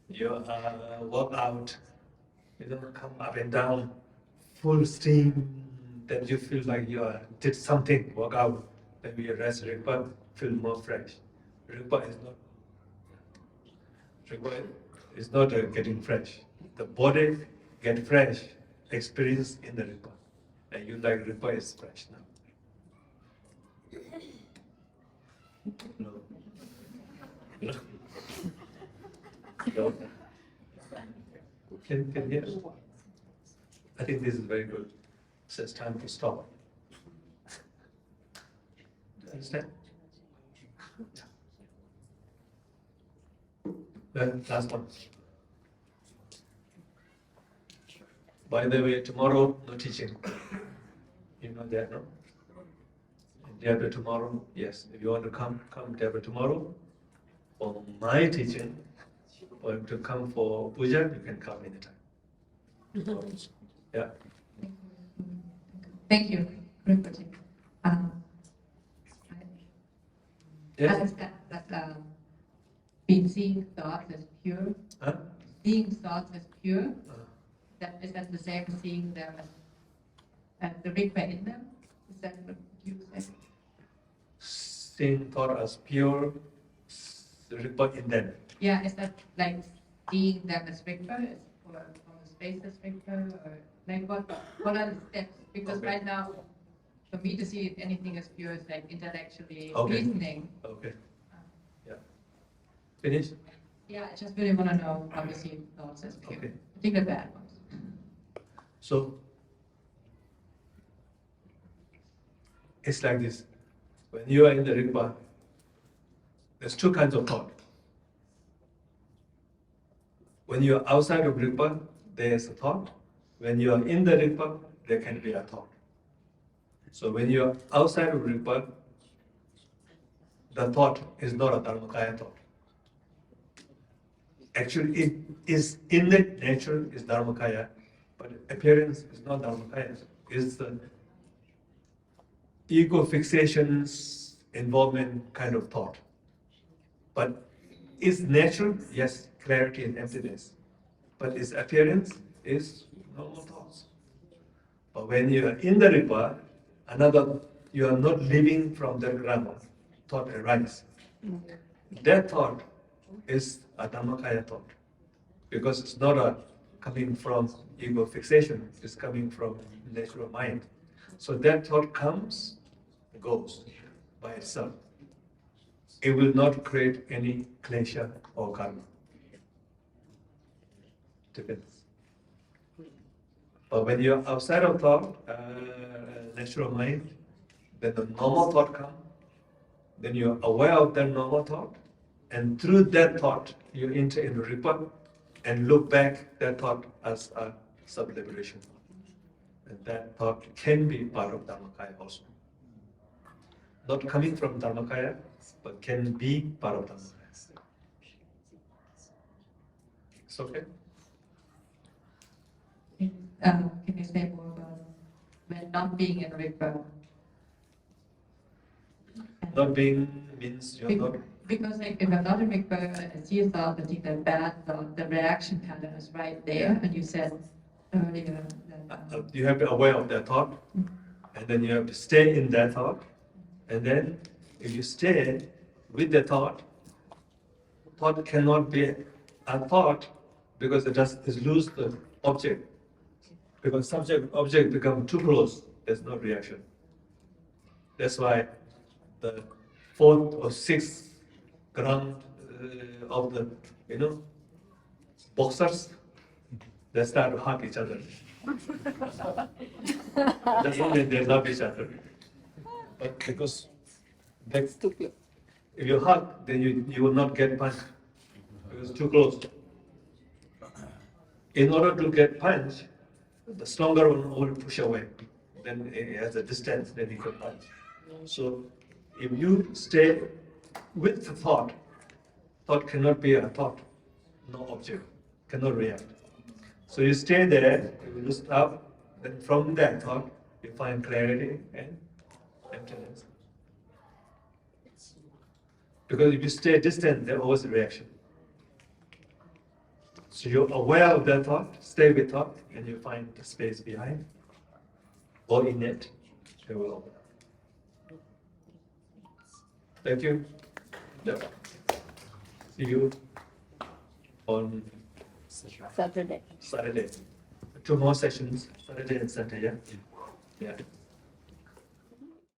You walk out, come up and down, full steam, then you feel like you did something, walk out, then you rest Rigpa, feel more fresh. Rigpa is not, Rigpa It's not getting fresh. The body get fresh, experience in the Ripa. And you like Ripa is fresh now. No. No. No. Can hear? I think this is very good. So it's time to stop. Understand? Then last one. By the way, tomorrow no teaching. You know that, no? And day after tomorrow, yes. If you want to come day after tomorrow. For my teaching, or to come for puja, you can come anytime. Yeah. Thank you, Rinpoche. Yes. Been seeing thoughts as pure, Huh? seeing thoughts as pure, Uh, that is that the same as seeing them as the Rigpa in them? Is that what you said? Seeing thought as pure, Ripa in them. Yeah, is that like seeing them as Rigpa, or from the space as Rigpa, or like what are the steps? Because Okay. right now, for me to see anything as pure is like intellectually Okay. reasoning. Okay. Yeah. Finish? Yeah, I just really want to know how to see thoughts as pure, Okay. particularly bad ones. So it's like this. When you are in the Rigpa, there's two kinds of thought. When you are outside of Rigpa, there is a thought. When you are in the Rigpa, there can be a thought. So when you are outside of Rigpa, the thought is not a Dharmakaya thought. Actually, it is innate nature is Dharmakaya, but appearance is not Dharmakaya. It's the ego fixations, involvement kind of thought. But its nature, yes, clarity and emptiness. But its appearance is normal thoughts. But when you are in the Ripa, you are not living from the grammar, thought arises. That thought is a Dhammakaya thought. Because it's not coming from ego fixation, it's coming from natural mind. So that thought comes, goes by itself. It will not create any klesha or karma. Depends. But when you're outside of thought, natural mind, then the normal thought comes, then you're aware of that normal thought, and through that thought, you enter into Ripa and look back that thought as a sub-liberation. And that thought can be part of Dharmakaya also. Not coming from Dharmakaya, but can be part of Dharmakaya. It's okay? Can you say more about when not being in Rigpa? Not being means you're not. Because like, if I'm not in Rigpa and I see a thought, I think that bad thought, the reaction pattern is right there. And you said earlier that. You have to be aware of that thought, and then you have to stay in that thought. And then if you stay with the thought cannot be a thought because it just lose the object. Because object become too close, there's no reaction. That's why the fourth or sixth ground of the boxers, they start to hug each other. That's only they love each other. But because if you hug, then you will not get punched because it's too close. In order to get punched, the stronger one will push away. Then it has a distance, then he can punch. So if you stay with the thought cannot be a thought, no object, cannot react. So you stay there, you will stop, then from that thought, you find clarity and emptiness. Because if you stay distant, there's always a reaction. So you're aware of that thought, stay with thought, and you find the space behind, or in it, it will open up. Thank you. Yeah. See you on Saturday. Saturday. 2 more sessions, Saturday and Sunday, yeah? Yeah.